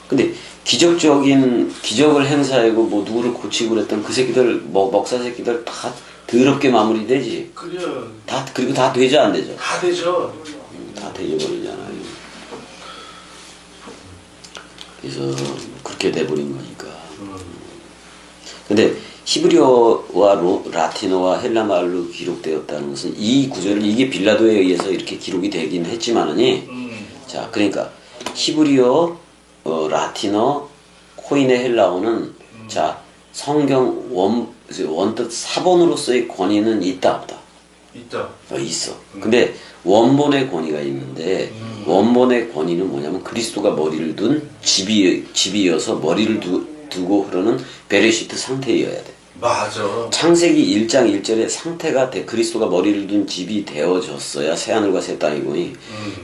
[SPEAKER 1] 근데 기적을 행사하고 뭐 누구를 고치고 그랬던 그 새끼들 먹사 새끼들 다 더럽게 마무리되지.
[SPEAKER 2] 그래요.
[SPEAKER 1] 그리고 다 되죠 안 되죠?
[SPEAKER 2] 다 되죠.
[SPEAKER 1] 다 되져버리잖아요. 그래서 그렇게 돼버린 거니까. 근데 히브리어와 라틴어와 헬라 말로 기록되었다는 것은 이 구절을 이게 빌라도에 의해서 이렇게 기록이 되긴 했지만은 자 그러니까 히브리어 라틴어, 코인의 헬라어는 자 성경 원뜻 사본으로서의 권위는 있다 없다?
[SPEAKER 2] 있다.
[SPEAKER 1] 있어. 근데 원본의 권위가 있는데 원본의 권위는 뭐냐면 그리스도가 머리를 둔 집이어서 머리를 두고 흐르는 베레시트 상태여야 돼.
[SPEAKER 2] 맞아.
[SPEAKER 1] 창세기 1장 1절에 상태가 그리스도가 머리를 둔 집이 되어졌어야 새하늘과 새 땅이고니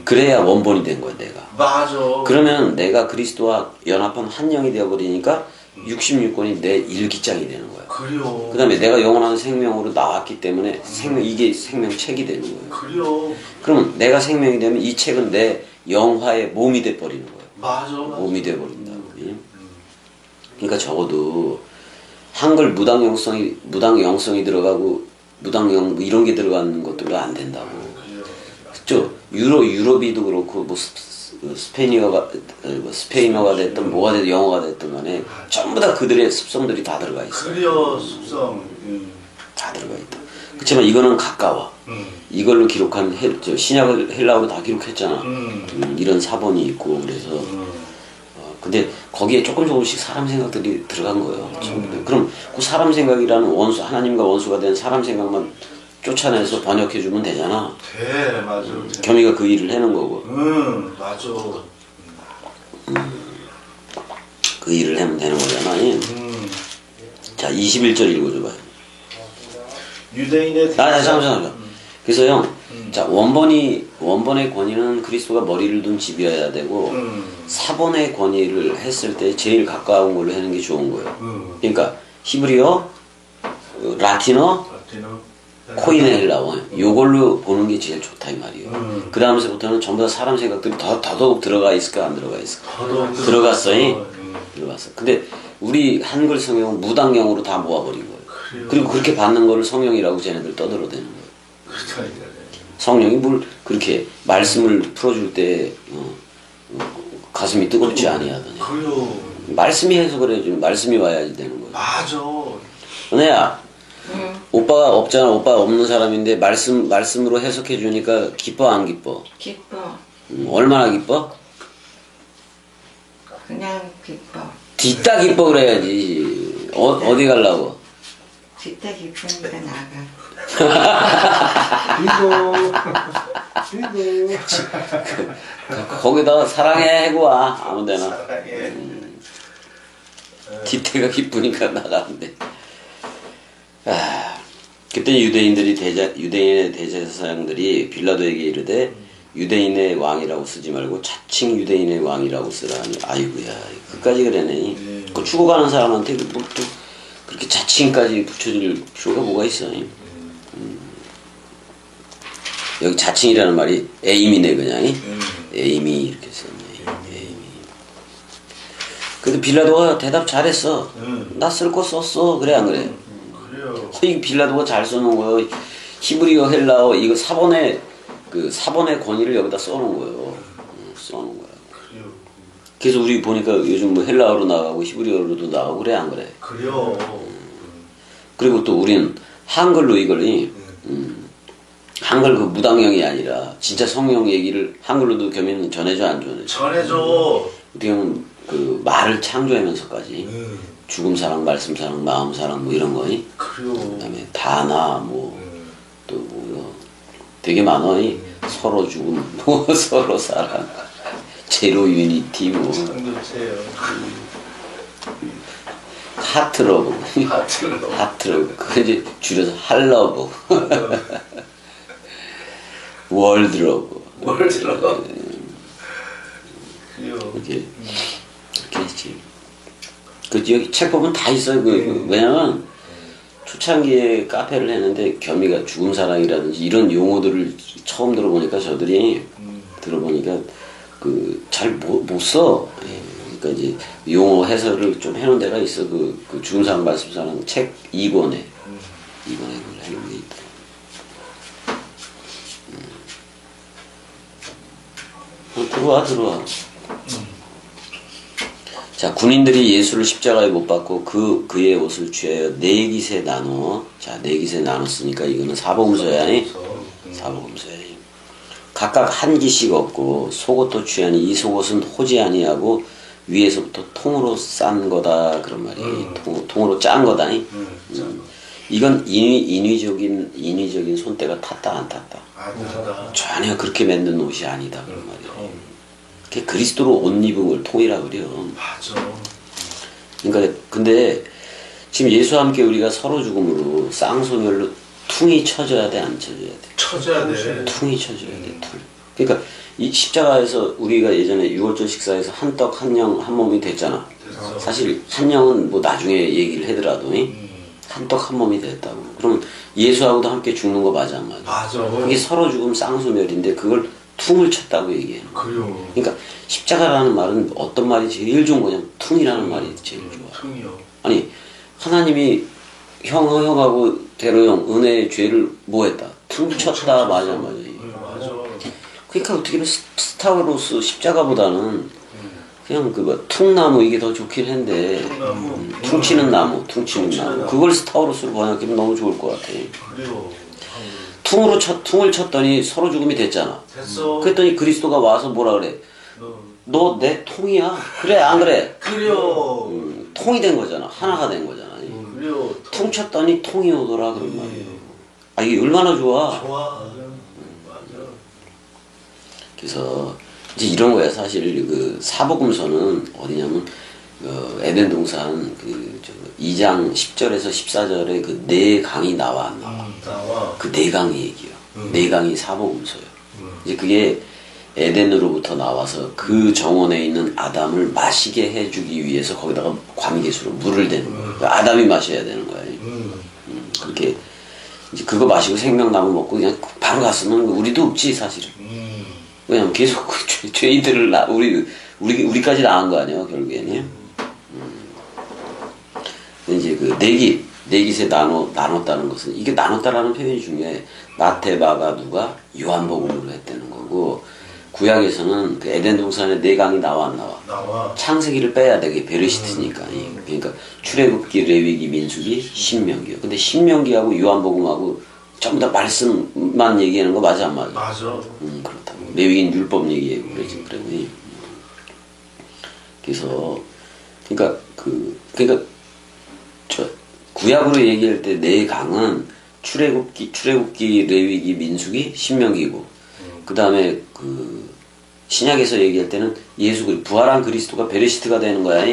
[SPEAKER 1] 그래야 원본이 된 거야 내가.
[SPEAKER 2] 맞아.
[SPEAKER 1] 그러면 내가 그리스도와 연합한 한 영이 되어버리니까 66권이 내 일기장이 되는 거야.
[SPEAKER 2] 그래요.
[SPEAKER 1] 그 다음에 내가 영원한 생명으로 나왔기 때문에 이게 생명책이 되는 거예요.
[SPEAKER 2] 그래요.
[SPEAKER 1] 그러면 내가 생명이 되면 이 책은 내 영화의 몸이 돼버리는 거예요.
[SPEAKER 2] 맞아.
[SPEAKER 1] 몸이 돼버린다고. 그러니까 적어도 한글 무당 영성이 들어가고 무당영 이런 게 들어가는 것들도 안 된다고. 그죠? 유럽이도 그렇고 뭐 스페인어가 됐든 뭐가 됐든 영어가 됐든 간에 전부 다 그들의 습성들이 다 들어가 있어.
[SPEAKER 2] 그래요. 습성.
[SPEAKER 1] 다 들어가 있다. 그렇지만 이거는 가까워. 이걸로 기록한 신약을 헬라어로 다 기록했잖아. 이런 사본이 있고 그래서 근데 거기에 조금씩 사람 생각들이 들어간 거예요. 그럼 그 사람 생각이라는 원수, 하나님과 원수가 된 사람 생각만 쫓아내서 번역해주면 되잖아.
[SPEAKER 2] 돼, 맞아.
[SPEAKER 1] 겸이가 그 일을 해는 거고.
[SPEAKER 2] 맞아.
[SPEAKER 1] 그 일을 하면 되는 거잖아. 자, 21절 읽어줘봐요.
[SPEAKER 2] 유대인의
[SPEAKER 1] 잠시만요. 그래서 형, 자, 원본의 권위는 그리스도가 머리를 둔 집이어야 되고, 사본의 권위를 했을 때 제일 가까운 걸로 하는 게 좋은 거예요. 그러니까, 히브리어, 라틴어, 코인의 헬라어, 요걸로 보는 게 제일 좋다, 이 말이에요. 그 다음서부터는 전부 다 사람 생각들이 더더욱 들어가 있을까, 안 들어가 있을까? 들어갔어요. 들어갔어. 근데, 우리 한글 성경은 무당형으로 다 모아버린 거예요. 그리고 그렇게 받는 거를 성령이라고 쟤네들 떠들어대는 거예요. 성령이 뭘 그렇게 말씀을 풀어줄 때 가슴이 뜨겁지 아니하더니 말씀이 해석을 해주면 말씀이 와야지 되는 거예요.
[SPEAKER 2] 맞아.
[SPEAKER 1] 은혜야, 오빠가 없잖아. 오빠 없는 사람인데 말씀으로 해석해 주니까 기뻐 안 기뻐?
[SPEAKER 3] 기뻐.
[SPEAKER 1] 얼마나 기뻐?
[SPEAKER 3] 그냥 기뻐.
[SPEAKER 1] 뒤따 기뻐 그래야지. 어디 가려고?
[SPEAKER 3] 뒤따 기쁘니까 나가.
[SPEAKER 4] 빙고.
[SPEAKER 1] 거기다 사랑해 해고 와 아무데나.
[SPEAKER 2] 사랑해.
[SPEAKER 1] 뒤태가 기쁘니까 나가는데. 그때 유대인의 대제사장들이 빌라도에게 이르되 유대인의 왕이라고 쓰지 말고 자칭 유대인의 왕이라고 쓰라 하니 아이고야 그까지 그러네. 그 죽어가는 사람한테 뭐 또 그렇게 자칭까지 붙여줄 필요가 뭐가 있어. 여기 자칭이라는 말이 에임이네 그냥. 에임이 이렇게 썼네. 에임이. 근데 빌라도가 대답 잘했어. 나 쓸 거 썼어. 그래 안 그래?
[SPEAKER 2] 그래요.
[SPEAKER 1] 이 빌라도가 잘 써놓은 거예요. 히브리어 헬라어 이거 사본의 권위를 여기다 써놓은 거예요. 써놓은 거야.
[SPEAKER 2] 그래요.
[SPEAKER 1] 그래서 우리 보니까 요즘 뭐 헬라어로 나가고 히브리어로도 나가고 그래 안 그래?
[SPEAKER 2] 그래요.
[SPEAKER 1] 그리고 또 우리는 한글로 이걸 한글 그 무당형이 아니라 진짜 성령 얘기를 한글로도 겸이는 전해줘 안 전해줘?
[SPEAKER 2] 전해줘.
[SPEAKER 1] 어떻게 보면 그 말을 창조하면서까지 죽음 사랑, 말씀 사랑, 마음 사랑 뭐 이런 거.
[SPEAKER 2] 그래요.
[SPEAKER 1] 그다음에 다나 뭐 또 뭐 되게 많아. 서로 죽음, 뭐 서로 사랑, 제로 유니티 뭐
[SPEAKER 2] 공동체요.
[SPEAKER 1] 하트러브,
[SPEAKER 2] 하트러브.
[SPEAKER 1] 하트러브. 그 이제 줄여서 할러브, 월드러브.
[SPEAKER 2] 월드러브. 그래요.
[SPEAKER 1] 이렇게 했지. 그 여기 책 보면 다 있어요. 왜냐면 초창기에 카페를 했는데 겸이가 죽음 사랑이라든지 이런 용어들을 처음 들어보니까 저들이 들어보니까 그 잘 못 써. 그러니까 이제 용어 해설을 좀 해놓은 데가 있어. 그 죽음 사랑 말씀 사랑 책 2권에 2권에 그걸 해놓은 게 있다. 들어와. 자, 군인들이 예수를 십자가에 못 박고 그의 옷을 취하여 네 깃에 나눠. 자, 네 깃에 나눴으니까 이거는 사복음서야. 사복음서야. 각각 한 깃씩 얻고 속옷도 취하니 이 속옷은 호지 아니하고 위에서부터 통으로 싼 거다 그런 말이. 통으로 짠 거다. 이건 인위적인 손때가 탔다 안 탔다.
[SPEAKER 2] 아니다.
[SPEAKER 1] 전혀 그렇게 만든 옷이 아니다 그런 말이야. 그게 그리스도로 옷 입은 걸 통이라 그래요.
[SPEAKER 2] 맞아.
[SPEAKER 1] 그러니까 근데 지금 예수와 함께 우리가 서로 죽음으로 쌍소멸로 퉁이 쳐져야 돼, 안 쳐져야 돼?
[SPEAKER 2] 쳐줘야 돼.
[SPEAKER 1] 퉁이 쳐져야 돼, 퉁. 그러니까 이 십자가에서 우리가 예전에 6월절 식사에서 한 떡 한 영 한 몸이 됐잖아.
[SPEAKER 2] 됐어.
[SPEAKER 1] 사실 한 영은 뭐 나중에 얘기를 하더라도 한떡 한 몸이 됐다고. 그러면 예수하고도 함께 죽는 거 맞아 안 맞아?
[SPEAKER 2] 맞아.
[SPEAKER 1] 그게 서로 죽음 쌍소멸인데 그걸 퉁을 쳤다고 얘기해요.
[SPEAKER 2] 그래요.
[SPEAKER 1] 그러니까 십자가라는 말은 어떤 말이 제일 좋은 거냐면 퉁이라는 말이 제일 좋아.
[SPEAKER 2] 퉁이요.
[SPEAKER 1] 아니 하나님이 형하고 대로형 은혜의 죄를 뭐했다? 퉁쳤다 맞아 안 맞아?
[SPEAKER 2] 맞아.
[SPEAKER 1] 그러니까 어떻게 보면 스타로스 십자가보다는 그냥 그거 퉁나무 이게 더 좋긴 한데 퉁치는 나무 그걸 스타로스로 번역하면 너무 좋을 것 같아.
[SPEAKER 2] 그래요.
[SPEAKER 1] 퉁을 쳤더니 서로 죽음이 됐잖아.
[SPEAKER 2] 됐어.
[SPEAKER 1] 그랬더니 그리스도가 와서 뭐라 그래? 너 내 통이야? 그래 안 그래?
[SPEAKER 2] 그래요.
[SPEAKER 1] 통이 된 거잖아. 하나가 된 거잖아.
[SPEAKER 2] 그래요.
[SPEAKER 1] 퉁 쳤더니 통이 오더라 그런 말이야. 아 이게 얼마나 좋아.
[SPEAKER 2] 좋아. 맞아.
[SPEAKER 1] 그래서 이제 이런 거야 사실 그 사복음서는 어디냐면 에덴 동산 그 2장 10절에서 14절에 그 네 강이 나와 안 나와.
[SPEAKER 2] 나와.
[SPEAKER 1] 그 네 강이 얘기요. 네 강이 사복음서요. 이제 그게 에덴으로부터 나와서 그 정원에 있는 아담을 마시게 해주기 위해서 거기다가 광개수로 물을 대는 거예요. 그러니까 아담이 마셔야 되는 거예요. 그렇게 이제 그거 마시고 생명나무 먹고 그냥 바로 갔으면 우리도 없지 사실은. 왜냐면 계속 그 죄인들을 우리까지 나은 거 아니에요 결국에는. 근데 이제 그 네깃에 나눴다는 것은 이게 나눴다라는 표현이 중요해. 마태, 마가, 누가 요한복음으로 했다는 거고 구약에서는 그 에덴 동산에 네 강이 나와 안 나와?
[SPEAKER 2] 나와.
[SPEAKER 1] 창세기를 빼야 돼. 그게 베르시트니까. 그러니까 출애굽기, 레위기, 민수기, 신명기요. 근데 신명기하고 요한복음하고 전부 다 말씀만 얘기하는 거 맞아 안 맞아?
[SPEAKER 2] 맞아.
[SPEAKER 1] 그렇다고. 레위기는 율법 얘기하고 그러지. 그래서 그러니까 저 구약으로 얘기할 때 네 강은 출애굽기, 레위기, 민수기, 신명기고 그 다음에 그 신약에서 얘기할 때는 부활한 그리스도가 베레시트가 되는 거야.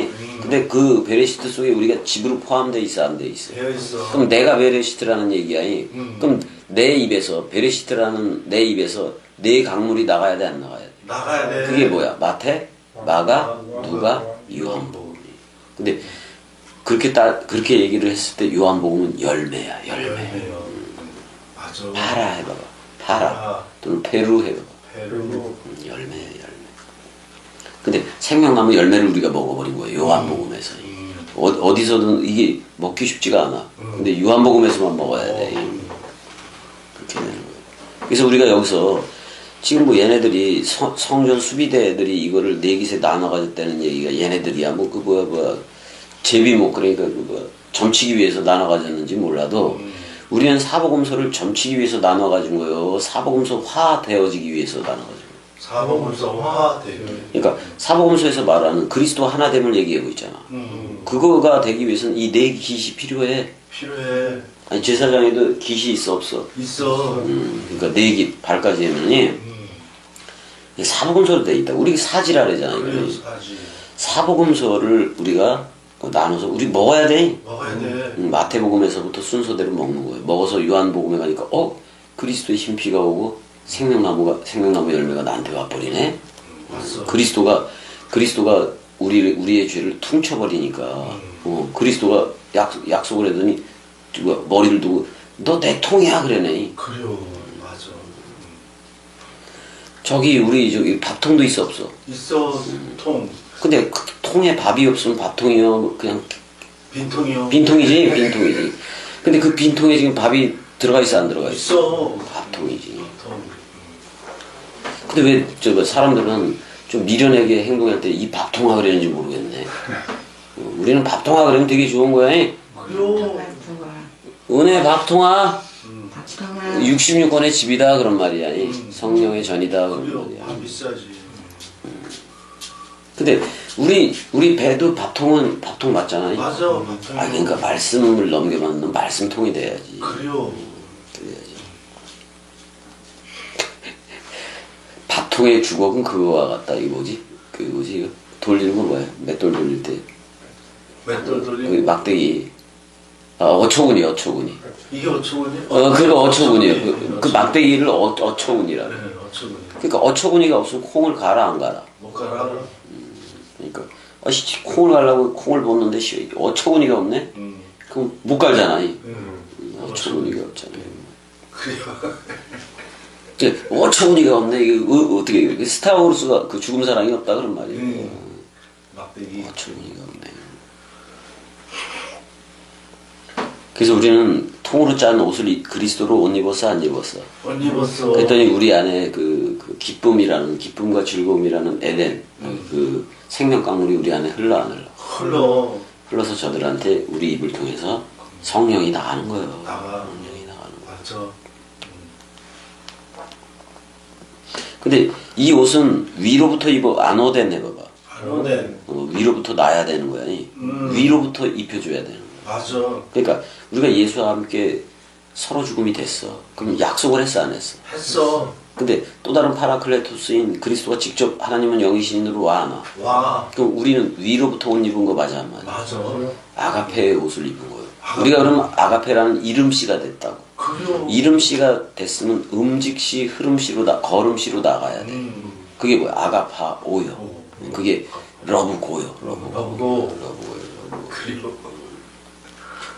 [SPEAKER 1] 근데 그 베레시트 속에 우리가 집으로 포함되어 있어 안 돼 있어?
[SPEAKER 2] 되어 있어.
[SPEAKER 1] 그럼 내가 베레시트라는 얘기야. 그럼 내 입에서 베레시트라는 내 입에서 네 강물이 나가야 돼 안 나가야 돼?
[SPEAKER 2] 나가야 돼.
[SPEAKER 1] 그게 뭐야? 마태, 마가, 누가, 요한복음. 근데 그렇게 얘기를 했을 때 요한복음은 열매야.
[SPEAKER 2] 열매요. 맞아.
[SPEAKER 1] 파라 해봐봐. 파라 또는 페루 해봐봐.
[SPEAKER 2] 페루.
[SPEAKER 1] 열매야 열매. 근데 생명나무 열매를 우리가 먹어버린 거예요. 요한복음에서. 어디서든 이게 먹기 쉽지가 않아. 근데 요한복음에서만 먹어야 돼. 그렇게 되는 거예요. 그래서 우리가 여기서 지금 뭐 얘네들이 성전 수비대 애들이 이거를 네깃에 나눠가졌다는 얘기가 얘네들이야. 뭐 그 뭐야 제비목 그러니까 점치기 위해서 나눠가졌는지 몰라도 우리는 사복음서를 점치기 위해서 나눠가진 거예요. 사복음서화 되어지기 위해서 나눠가진 거예요.
[SPEAKER 2] 사복음서화 되기.
[SPEAKER 1] 그러니까 사복음서에서 말하는 그리스도 하나됨을 얘기하고 있잖아. 그거가 되기 위해서는 이 네 깃이 필요해.
[SPEAKER 2] 필요해.
[SPEAKER 1] 아니 제사장에도 깃이 있어 없어?
[SPEAKER 2] 있어.
[SPEAKER 1] 그러니까 네 깃 발까지 하면이 사복음서로 돼 있다. 우리 사지라 그러잖아.
[SPEAKER 2] 그래요, 사지.
[SPEAKER 1] 사복음서를 우리가 나눠서 우리 먹어야 돼.
[SPEAKER 2] 먹어야 돼.
[SPEAKER 1] 마태복음에서부터 순서대로 먹는 거예요. 먹어서 요한복음에 가니까 그리스도의 흰피가 오고 생명나무 열매가 나한테 와버리네.
[SPEAKER 2] 맞어.
[SPEAKER 1] 그리스도가 우리의 죄를 퉁쳐버리니까 그리스도가 약속을 했더니 머리를 두고 너 내 통이야 그러네.
[SPEAKER 2] 그래요. 맞아.
[SPEAKER 1] 저기 밥통도 있어 없어?
[SPEAKER 2] 있어. 통.
[SPEAKER 1] 근데 그 통에 밥이 없으면 밥통이요 그냥
[SPEAKER 2] 빈통이요.
[SPEAKER 1] 빈통이지. 근데 그 빈통에 지금 밥이 들어가 있어 안 들어가 있어?
[SPEAKER 2] 있어.
[SPEAKER 1] 밥통이지.
[SPEAKER 2] 통.
[SPEAKER 1] 근데 왜 사람들은 좀 미련하게 행동할 때 이 밥통아 그러는지 모르겠네. 우리는 밥통아 그러면 되게 좋은 거야.
[SPEAKER 2] 그래요.
[SPEAKER 1] 은혜 밥통아.
[SPEAKER 3] 밥통아.
[SPEAKER 1] 66권의 집이다 그런 말이야. 성령의 전이다 그런
[SPEAKER 2] 그래요.
[SPEAKER 1] 말이야.
[SPEAKER 2] 비싸지.
[SPEAKER 1] 근데 우리 배도 밥통 맞잖아.
[SPEAKER 2] 맞아.
[SPEAKER 1] 그러니까 말씀을 넘겨받는 말씀통이 돼야지.
[SPEAKER 2] 그래요.
[SPEAKER 1] 그래야지. 밥통의 주걱은 그거와 같다. 이거 뭐지? 이거 돌리는 건 뭐야? 맷돌 돌릴 때.
[SPEAKER 2] 맷돌
[SPEAKER 1] 그
[SPEAKER 2] 돌리고.
[SPEAKER 1] 막대기. 어처구니.
[SPEAKER 2] 이게 어처구니?
[SPEAKER 1] 그거 어처구니에요. 그 막대기를 어처구니라.
[SPEAKER 2] 네, 어처구니.
[SPEAKER 1] 그러니까 어처구니가 없으면 콩을 갈아 안 갈아?
[SPEAKER 2] 못 가라.
[SPEAKER 1] 그러니까 씨, 콩을 갈라고 콩을 벗는데 씨, 어처구니가 없네. 그럼 못 갈잖아. 어처구니가 없잖아요.
[SPEAKER 2] 그래요.
[SPEAKER 1] 어처구니가 없네. 이거 어떻게 스타워르스가 그 죽음 사랑이 없다 그런 말이에요.
[SPEAKER 2] 막대기.
[SPEAKER 1] 어처구니가 없네. 그래서 우리는 통으로 짠 옷을 그리스도로 옷 입었어 안 입었어?
[SPEAKER 2] 옷 입었어.
[SPEAKER 1] 그랬더니 우리 안에 그 기쁨이라는 기쁨과 즐거움이라는 에덴 그 생명 강물이 우리 안에 흘러 안 흘러? 흘러서 저들한테 우리 입을 통해서 성령이 나가는 거예요.
[SPEAKER 2] 나가.
[SPEAKER 1] 성령이 나가는 거예요.
[SPEAKER 2] 맞아.
[SPEAKER 1] 근데 이 옷은 위로부터 입어 안오된 해봐봐.
[SPEAKER 2] 안오된.
[SPEAKER 1] 위로부터 나야 되는 거야. 위로부터 입혀줘야 되는 거야.
[SPEAKER 2] 맞아.
[SPEAKER 1] 그러니까 우리가 예수와 함께 서로 죽음이 됐어. 그럼 약속을 했어 안 했어?
[SPEAKER 2] 했어.
[SPEAKER 1] 근데 또 다른 파라클레토스인 그리스도가 직접 하나님은 영이신으로 와 안 와?
[SPEAKER 2] 와.
[SPEAKER 1] 그럼 우리는 위로부터 옷 입은 거 맞아 안 맞아?
[SPEAKER 2] 맞아.
[SPEAKER 1] 아가페의 옷을 입은 거예요. 우리가 그러면 아가페라는 이름씨가 됐다고.
[SPEAKER 2] 그래요.
[SPEAKER 1] 이름씨가 됐으면 음직시, 흐름씨로 걸음씨로 나가야 돼. 그게 뭐야? 아가파 오요. 그게 러브고요.
[SPEAKER 2] 러브고.
[SPEAKER 1] 러브고요.
[SPEAKER 2] 그리고.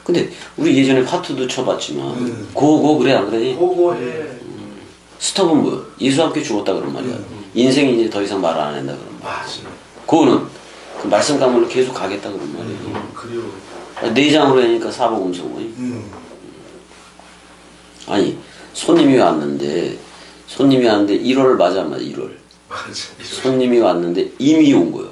[SPEAKER 1] 근데 우리 예전에 파트도 쳐봤지만 고고 그래 안 그래?
[SPEAKER 2] 고고해.
[SPEAKER 1] 스톱은 뭐야? 예수와 함께 죽었다 그런 말이야. 인생이 이제 더 이상 말 안 한다 그런 말이야.
[SPEAKER 2] 맞아.
[SPEAKER 1] 그거는 그 말씀 가문으로 계속 가겠다 그런 말이에요.
[SPEAKER 2] 그리고.
[SPEAKER 1] 내장으로 하니까 사복음성이. 아니 손님이 왔는데 1월을 맞아 안 맞아 1월.
[SPEAKER 2] 맞아.
[SPEAKER 1] 손님이 왔는데 임이 온 거예요.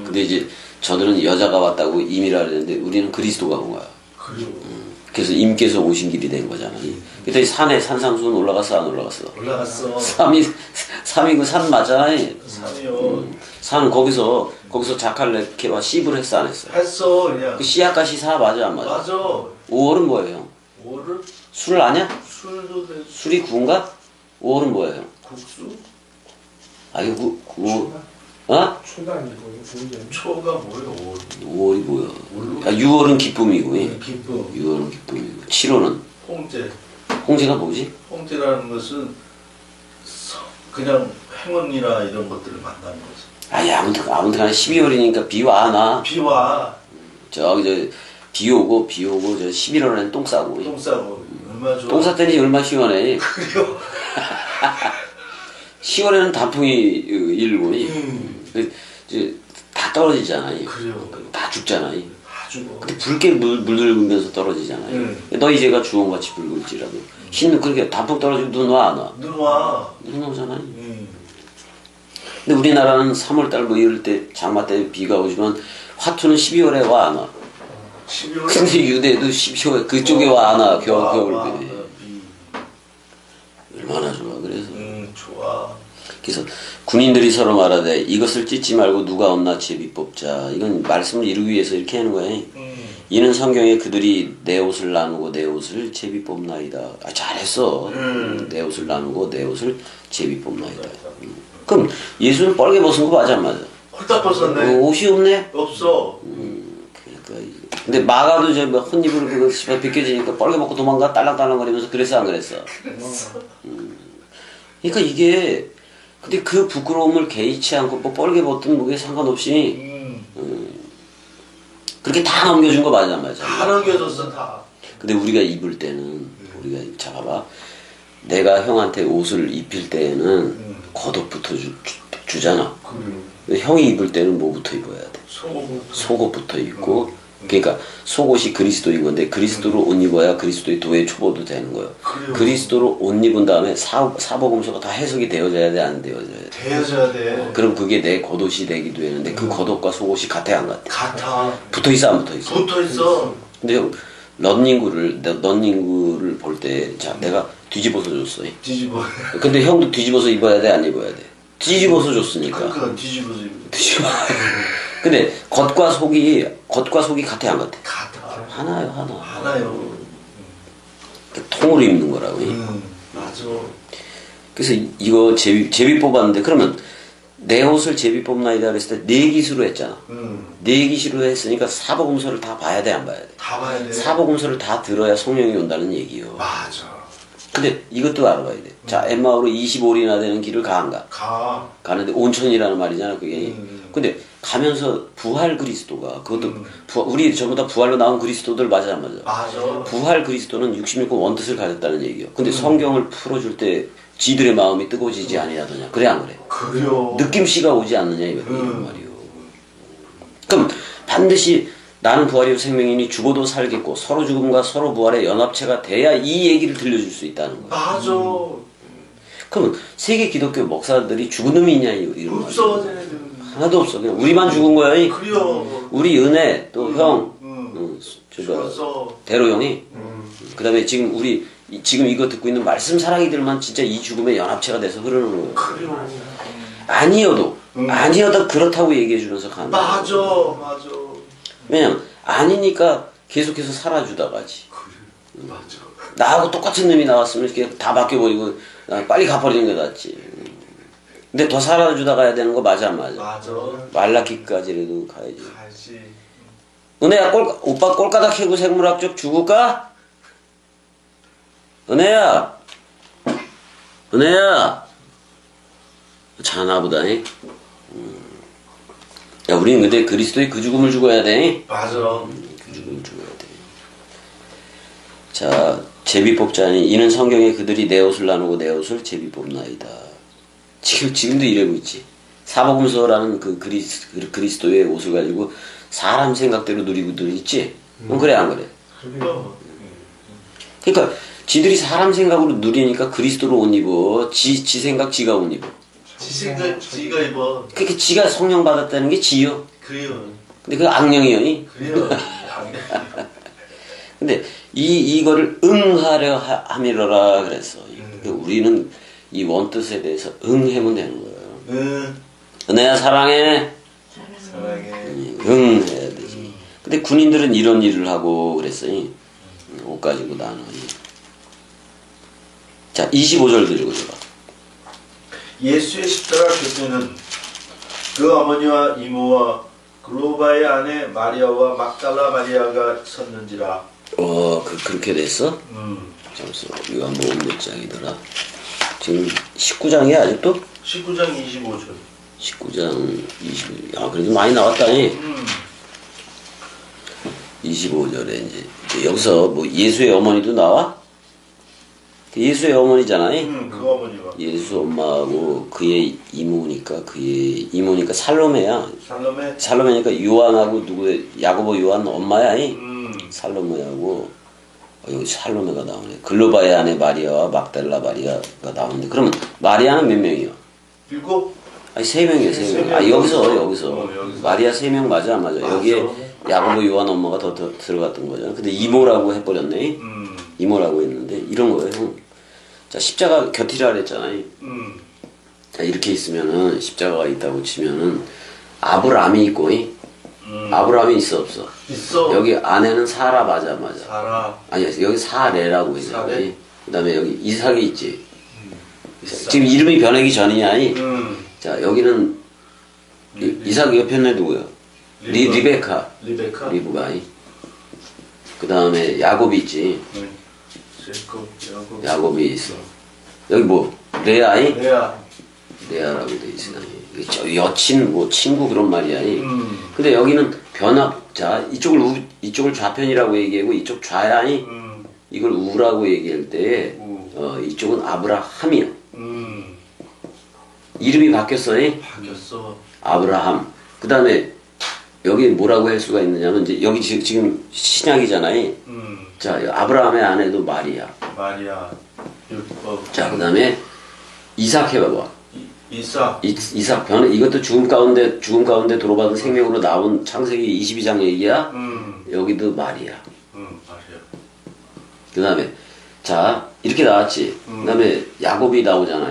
[SPEAKER 1] 근데 이제 저들은 여자가 왔다고 임이라 그랬는데 우리는 그리스도가 온 거야.
[SPEAKER 2] 그리고.
[SPEAKER 1] 그래서 임께서 오신 길이 된 거잖아. 그때 산에 산상수는 올라갔어 안 올라갔어?
[SPEAKER 2] 올라갔어.
[SPEAKER 1] 삼이 그 산 맞잖아.
[SPEAKER 2] 산이요.
[SPEAKER 1] 산은 거기서 자칼레케와 씨브를 했어 안 했어?
[SPEAKER 2] 했어 그냥.
[SPEAKER 1] 그 씨앗가시 사 맞아 안 맞아?
[SPEAKER 2] 맞아.
[SPEAKER 1] 5월은 뭐예요?
[SPEAKER 2] 5월은
[SPEAKER 1] 술을 아냐?
[SPEAKER 2] 술도 돼.
[SPEAKER 1] 술이 구운가? 5월은 뭐예요?
[SPEAKER 2] 국수.
[SPEAKER 1] 아니 어?
[SPEAKER 2] 초가 뭐예요? 5월.
[SPEAKER 1] 5월이 뭐야? 아, 6월은 기쁨이고,
[SPEAKER 2] 기쁨.
[SPEAKER 1] 6월은 기쁨이고, 7월은
[SPEAKER 2] 홍제.
[SPEAKER 1] 홍제가 뭐지?
[SPEAKER 2] 홍제라는 것은 그냥 행운이나 이런 것들을 만나는 거지.
[SPEAKER 1] 아니 아무튼간에 12월이니까 비와 안 와.
[SPEAKER 2] 비와
[SPEAKER 1] 비 오고 저 11월에는 똥 싸고.
[SPEAKER 2] 똥 싸고 얼마나 좋아.
[SPEAKER 1] 똥 쌌더니 얼마나 시원해.
[SPEAKER 2] 그래요.
[SPEAKER 1] 10월에는 단풍이 일고, 이제 다 떨어지잖아요.
[SPEAKER 2] 그래요.
[SPEAKER 1] 다 죽잖아요.
[SPEAKER 2] 아주 뭐.
[SPEAKER 1] 근데 붉게 물들면서 떨어지잖아요. 너희 죄가 주홍같이 붉을지라도. 흰 그렇게 단풍 떨어지고 눈 와 안 와?
[SPEAKER 2] 눈 와.
[SPEAKER 1] 눈 오잖아요. 근데 우리나라는 3월달 뭐 이럴 때 장마 때 비가 오지만 화투는 12월에 와 안 와?
[SPEAKER 2] 12월.
[SPEAKER 1] 근데 유대도 12월 그쪽에 와 안 와? 겨울 때. 얼마나 좋아. 그래서
[SPEAKER 2] 좋아.
[SPEAKER 1] 그래서 군인들이 서로 말하되 이것을 찢지 말고 누가 없나 제비 뽑자. 이건 말씀을 이루기 위해서 이렇게 하는 거예요. 이는 성경에 그들이 내 옷을 나누고 내 옷을 제비 뽑나이다. 아, 잘했어. 내 옷을 나누고 내 옷을 제비 뽑나이다. 그럼 예수는 뻘게 벗은 거 맞아 안 맞아?
[SPEAKER 2] 홀딱 벗었네.
[SPEAKER 1] 옷이 없네?
[SPEAKER 2] 없어.
[SPEAKER 1] 그러니까 근데 마가도 저 혼입으로 그거 씨발 벗겨지니까 뻘게 벗고 도망가 딸랑딸랑거리면서 그랬어 안 그랬어? 그러니까 이게 근데 그 부끄러움을 개의치 않고 뭐 뻘게 벗든 뭐게 상관없이 그렇게 다 넘겨준 거 맞아 안 맞아?
[SPEAKER 2] 다 넘겨줬어 다.
[SPEAKER 1] 근데 우리가 입을 때는 우리가 잠깐봐 내가 형한테 옷을 입힐 때에는 겉옷부터 주잖아. 근데 형이 입을 때는 뭐부터 입어야 돼? 속옷부터 입고 그러니까 속옷이 그리스도인 건데 그리스도로 옷 입어야 그리스도의 도의 초보도 되는 거예요. 그리스도로 옷 입은 다음에 사복음서가 다 해석이 되어져야 돼 안 되어져야 돼?
[SPEAKER 2] 되어져야 돼.
[SPEAKER 1] 그럼 그게 내 겉옷이 되기도 되는데 그 겉옷과 속옷이 같아 안 같아?
[SPEAKER 2] 같아.
[SPEAKER 1] 붙어 있어 안 붙어 있어?
[SPEAKER 2] 붙어 있어.
[SPEAKER 1] 근데 형 런닝구를 볼 때 자 내가 뒤집어서 줬어.
[SPEAKER 2] 뒤집어.
[SPEAKER 1] 근데 형도 뒤집어서 입어야 돼 안 입어야 돼? 뒤집어서 줬으니까.
[SPEAKER 2] 그러니까 뒤집어서 입어.
[SPEAKER 1] 근데 겉과 속이 같아 안 같아?
[SPEAKER 2] 같아.
[SPEAKER 1] 하나요 하나.
[SPEAKER 2] 하나요.
[SPEAKER 1] 통으로 입는 거라고.
[SPEAKER 2] 맞아.
[SPEAKER 1] 그래서 이거 제비 뽑았는데 그러면 내 옷을 제비 뽑나이다 그랬을 때 네 기수로 했잖아. 네 기수로 했으니까 사복음서를 다 봐야 돼 안 봐야 돼?
[SPEAKER 2] 다 봐야 돼.
[SPEAKER 1] 사복음서를 다 들어야 성령이 온다는 얘기요.
[SPEAKER 2] 맞아.
[SPEAKER 1] 근데 이것도 알아봐야 돼. 자, 엠마오로 25리나 되는 길을 가는가? 가는데 온천이라는 말이잖아, 그게. 근데 가면서 부활 그리스도가, 그것도, 우리 전부 다 부활로 나온 그리스도들 맞아, 안 맞아?
[SPEAKER 2] 맞아.
[SPEAKER 1] 부활 그리스도는 66권 원뜻을 가졌다는 얘기요. 근데 성경을 풀어줄 때 지들의 마음이 뜨거워지지 아니하더냐. 그래, 안 그래?
[SPEAKER 2] 그래요.
[SPEAKER 1] 느낌씨가 오지 않느냐, 이런 말이요. 그럼 반드시 나는 부활이요 생명이니 죽어도 살겠고 서로 죽음과 서로 부활의 연합체가 돼야 이 얘기를 들려줄 수 있다는 거야.
[SPEAKER 2] 맞아.
[SPEAKER 1] 그러면 세계 기독교 목사들이 죽은 놈이 있냐 이런
[SPEAKER 2] 없어.
[SPEAKER 1] 말이야. 하나도 없어. 그냥 우리만 죽은 거야.
[SPEAKER 2] 그래요.
[SPEAKER 1] 우리 은혜 또 형,
[SPEAKER 2] 죽었어.
[SPEAKER 1] 대로 형이. 그다음에 지금 지금 이거 듣고 있는 말씀 사랑이들만 진짜 이 죽음의 연합체가 돼서 흐르는 거예요.
[SPEAKER 2] 그래요.
[SPEAKER 1] 아니어도 그렇다고 얘기해 주면서 가는 거야.
[SPEAKER 2] 맞아.
[SPEAKER 1] 왜냐면 아니니까 계속해서 살아주다가지.
[SPEAKER 2] 그래. 맞아.
[SPEAKER 1] 나하고 똑같은 놈이 나왔으면 이렇게 다 바뀌어버리고 빨리 가버리는 게 낫지. 근데 더 살아주다 가야 되는 거 맞아 안 맞아?
[SPEAKER 2] 맞아.
[SPEAKER 1] 말라기까지라도 가야지.
[SPEAKER 2] 가야지.
[SPEAKER 1] 은혜야 오빠 꼴가닥 해고 생물학적 죽을까? 은혜야 자나보다. 야, 우리는 근데 그리스도의 그 죽음을 죽어야 돼.
[SPEAKER 2] 맞아.
[SPEAKER 1] 그 죽음을 죽어야 돼. 자, 제비 뽑자니 이는 성경에 그들이 내 옷을 나누고 내 옷을 제비 뽑나이다. 지금도 이러고 있지. 사복음서라는 그 그리스도의 옷을 가지고 사람 생각대로 누리고들 있지. 그래 안 그래? 그러니까 지들이 사람 생각으로 누리니까 그리스도로 옷 입어. 지 생각 지가 옷 입어.
[SPEAKER 2] 지 생각 지가 입어.
[SPEAKER 1] 그러니까 지가 성령 받았다는 게 지요.
[SPEAKER 2] 그래요.
[SPEAKER 1] 근데 그 악령이요.
[SPEAKER 2] 그래요.
[SPEAKER 1] 근데 이거를 응하려 함이러라 그랬어. 그러니까 우리는 이 원뜻에 대해서 응하면 되는 거예요. 은혜야 사랑해.
[SPEAKER 2] 사랑해.
[SPEAKER 1] 응 해야 되지. 근데 군인들은 이런 일을 하고 그랬어요. 옷 가지고 나눠. 자, 25절 읽어줘봐.
[SPEAKER 2] 예수의 십자가 곁에는 그 어머니와 이모와 글로바의 아내 마리아와 막달라 마리아가 섰는지라.
[SPEAKER 1] 그렇게 됐어? 잠시만, 이거 한번 몇 장이더라? 지금 19장이야, 아직도?
[SPEAKER 2] 19장 25절.
[SPEAKER 1] 19장 20, 그래도 많이 나왔다니. 25절에 이제 여기서 뭐 예수의 어머니도 나와? 그 예수의 어머니잖아요.
[SPEAKER 2] 그 어머니가.
[SPEAKER 1] 예수 엄마하고 그의 이모니까 살로메야. 살로메니까 요한하고 야고보 요한 엄마야. 살로메하고 여기 살로메가 나오네. 글로바의 아내 마리아와 막달라 마리아가 나오는데 그러면 마리아는 몇 명이요?
[SPEAKER 2] 7?
[SPEAKER 1] 아니 3명이에요. 3명. 여기서 마리아 3명 맞아 안 맞아? 여기에 야고보 요한 엄마가 더 들어갔던 거잖아. 근데 이모라고 해버렸네. 이모라고 했는데 이런 거예요. 형. 자, 십자가 곁이라 그랬잖아요. 자, 이렇게 있으면은 십자가가 있다고 치면은 아브라함이 있고 아브라함이 있어 없어?
[SPEAKER 2] 있어.
[SPEAKER 1] 여기 안에는 사라 맞아.
[SPEAKER 2] 사라.
[SPEAKER 1] 아니야, 여기 사레라고 했잖아.
[SPEAKER 2] 사레?
[SPEAKER 1] 그다음에 여기 이삭이 있지. 지금 이름이 변하기 전이냐? 자, 여기는 이삭 옆에는 누구야? 리베카. 리브가. 그다음에 야곱이 있지. 야곱이 있어. 여기 뭐 레아이? 레아라고 돼 있어. 여친 뭐 친구 그런 말이야. 근데 여기는 변합자 이쪽을 좌편이라고 얘기하고 이쪽 좌야이 이걸 우라고 얘기할 때 이쪽은 아브라함이야. 이름이 바뀌었어.
[SPEAKER 2] 바뀌었어.
[SPEAKER 1] 아브라함. 그다음에 여기 뭐라고 할 수가 있느냐면 이제 여기 지금 신약이잖아요. 자, 아브라함의 아내도 마리아. 자, 그다음에 이삭 해봐봐. 이삭 변해. 이것도 죽음 가운데 도로받은 생명으로 나온 창세기 22장 얘기야. 여기도 마리아. 그다음에 자 이렇게 나왔지. 그다음에 야곱이 나오잖아.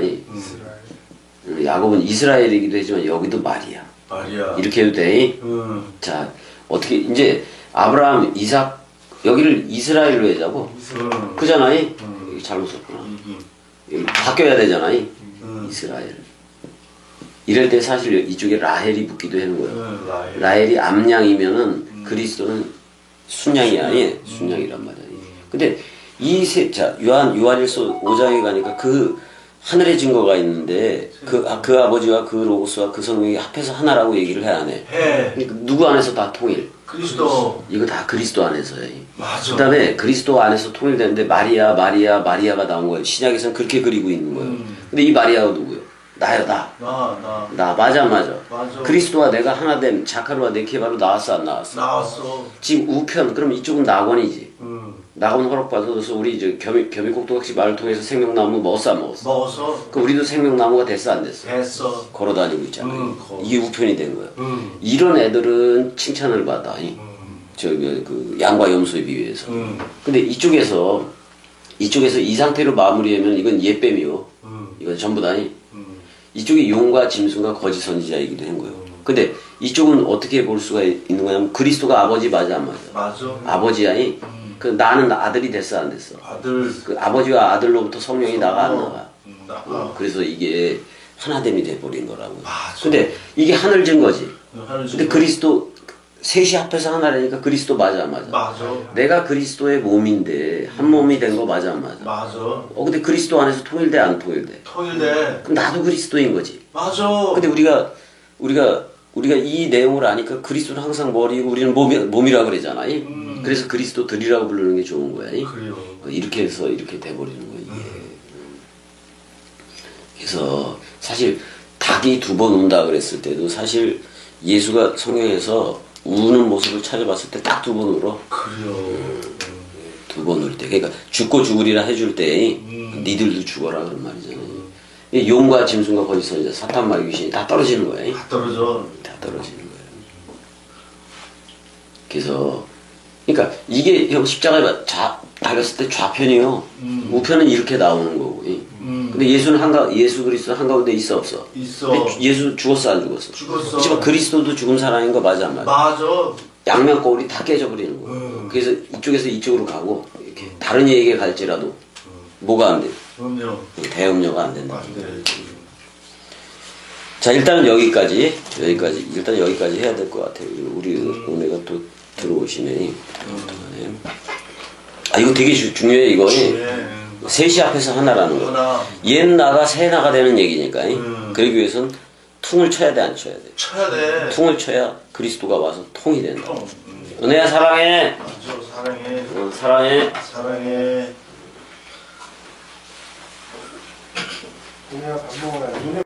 [SPEAKER 1] 야곱은 이스라엘이기도 하지만 여기도 마리아. 이렇게 해도 돼. 자 어떻게 이제 아브라함, 이삭 여기를 이스라엘로 해자고. 그잖아. 여기 잘못 썼구나. 여기 바뀌어야 되잖아. 이스라엘. 이럴 때 사실 이쪽에 라헬이 붙기도 하는 거야. 라헬이 암양이면은 그리스도는 순양이 아니에요. 순양이란 말이야. 근데 자, 요한일서 5장에 가니까 그 하늘의 증거가 있는데 그 아버지와 그 로고스와 그 성령이 합해서 하나라고 얘기를 해야 하네.
[SPEAKER 2] 해.
[SPEAKER 1] 그러니까 누구 안에서 다 통일.
[SPEAKER 2] 그리스도.
[SPEAKER 1] 이거 다 그리스도 안에서요.
[SPEAKER 2] 맞아.
[SPEAKER 1] 그 다음에 그리스도 안에서 통일되는데 마리아가 나온 거예요. 신약에서는 그렇게 그리고 있는 거예요. 근데 이 마리아가 누구예요? 나요, 나. 나, 맞아. 그리스도와 내가 하나됨, 자카르와 네케바로 나왔어, 안 나왔어?
[SPEAKER 2] 나왔어.
[SPEAKER 1] 지금 우편, 그럼 이쪽은 낙원이지. 낙원 허락받아서 우리 이제 겸익곡도각시 말을 통해서 생명나무 먹었어, 안 먹었어?
[SPEAKER 2] 먹었어.
[SPEAKER 1] 그럼 우리도 생명나무가 됐어, 안 됐어?
[SPEAKER 2] 됐어.
[SPEAKER 1] 걸어다니고 있잖아요.
[SPEAKER 2] 걸어.
[SPEAKER 1] 이게 우편이 된 거예요. 이런 애들은 칭찬을 받아. 그 양과 염소에 비유해서. 근데 이쪽에서 이 상태로 마무리하면 이건 예뱀이요. 이건 전부 다니. 이쪽이 용과 짐승과 거짓 선지자이기도 한 거예요. 근데 이쪽은 어떻게 볼 수가 있는 거냐면 그리스도가 아버지 맞아 안 맞아?
[SPEAKER 2] 맞아.
[SPEAKER 1] 아버지 아니? 그 나는 아들이 됐어 안 됐어?
[SPEAKER 2] 아들.
[SPEAKER 1] 그 아버지와 아들로부터 성령이 나가 안 나가?
[SPEAKER 2] 나가.
[SPEAKER 1] 그래서 이게 하나됨이 돼버린 거라고.
[SPEAKER 2] 맞아.
[SPEAKER 1] 근데 이게 하늘 증거지.
[SPEAKER 2] 하늘
[SPEAKER 1] 근데
[SPEAKER 2] 증거.
[SPEAKER 1] 그리스도 셋이 합해서 하나라니까 그리스도 맞아 안 맞아?
[SPEAKER 2] 맞아.
[SPEAKER 1] 내가 그리스도의 몸인데 한 몸이 된 거 맞아 안 맞아?
[SPEAKER 2] 맞아.
[SPEAKER 1] 근데 그리스도 안에서 통일돼 안 통일돼?
[SPEAKER 2] 통일돼.
[SPEAKER 1] 그럼 나도 그리스도인 거지.
[SPEAKER 2] 맞아.
[SPEAKER 1] 근데 우리가 이 내용을 아니까 그리스도는 항상 머리고 우리는 몸이라 그러잖아. 그래서 그리스도들이라고 부르는 게 좋은 거야.
[SPEAKER 2] 그래요.
[SPEAKER 1] 이렇게 해서 이렇게 돼버리는 거야. 이게. 그래서 사실 닭이 2번 운다 그랬을 때도 사실 예수가 성경에서 우는 모습을 찾아봤을 때 딱 2번 울어.
[SPEAKER 2] 그래요.
[SPEAKER 1] 2번 울 때. 그러니까 죽고 죽으리라 해줄 때 니들도 죽어라 그런 말이잖아요. 이 용과 짐승과 거짓 선지자 사탄 마귀 귀신이 다 떨어지는 거예요.
[SPEAKER 2] 다 떨어져.
[SPEAKER 1] 다 떨어지는 거예요. 그래서 그러니까 이게 형 십자가에 달렸을 때 좌편이요. 우편은 이렇게 나오는 거고. 근데 예수 그리스도는 한가운데 있어 없어?
[SPEAKER 2] 있어.
[SPEAKER 1] 근데 예수 죽었어 안 죽었어?
[SPEAKER 2] 죽었어.
[SPEAKER 1] 그렇지만 그리스도도 죽은 사람인 거 맞아 안 맞아?
[SPEAKER 2] 맞아.
[SPEAKER 1] 양면 거울이 다 깨져버리는 거예요. 그래서 이쪽에서 이쪽으로 가고 이렇게 다른 얘기에 갈지라도 뭐가 안 돼?
[SPEAKER 2] 그럼요.
[SPEAKER 1] 대음료가 안 된다.
[SPEAKER 2] 안 돼.
[SPEAKER 1] 자 일단은 여기까지 해야 될 것 같아요. 우리 은혜가 또 들어오시네. 이거 되게 중요해 이거. 셋이 앞에서 하나라는 거.
[SPEAKER 2] 하나.
[SPEAKER 1] 옛 나가 새 나가 되는 얘기니까. 그러기 위해서는 퉁을 쳐야 돼 안 쳐야 돼?
[SPEAKER 2] 쳐야 돼.
[SPEAKER 1] 퉁을 쳐야 그리스도가 와서 통이 된다. 은혜야 사랑해.
[SPEAKER 2] 맞아. 사랑해.
[SPEAKER 1] 사랑해.
[SPEAKER 2] 사랑해.
[SPEAKER 4] 그냥 밥 먹어야 돼.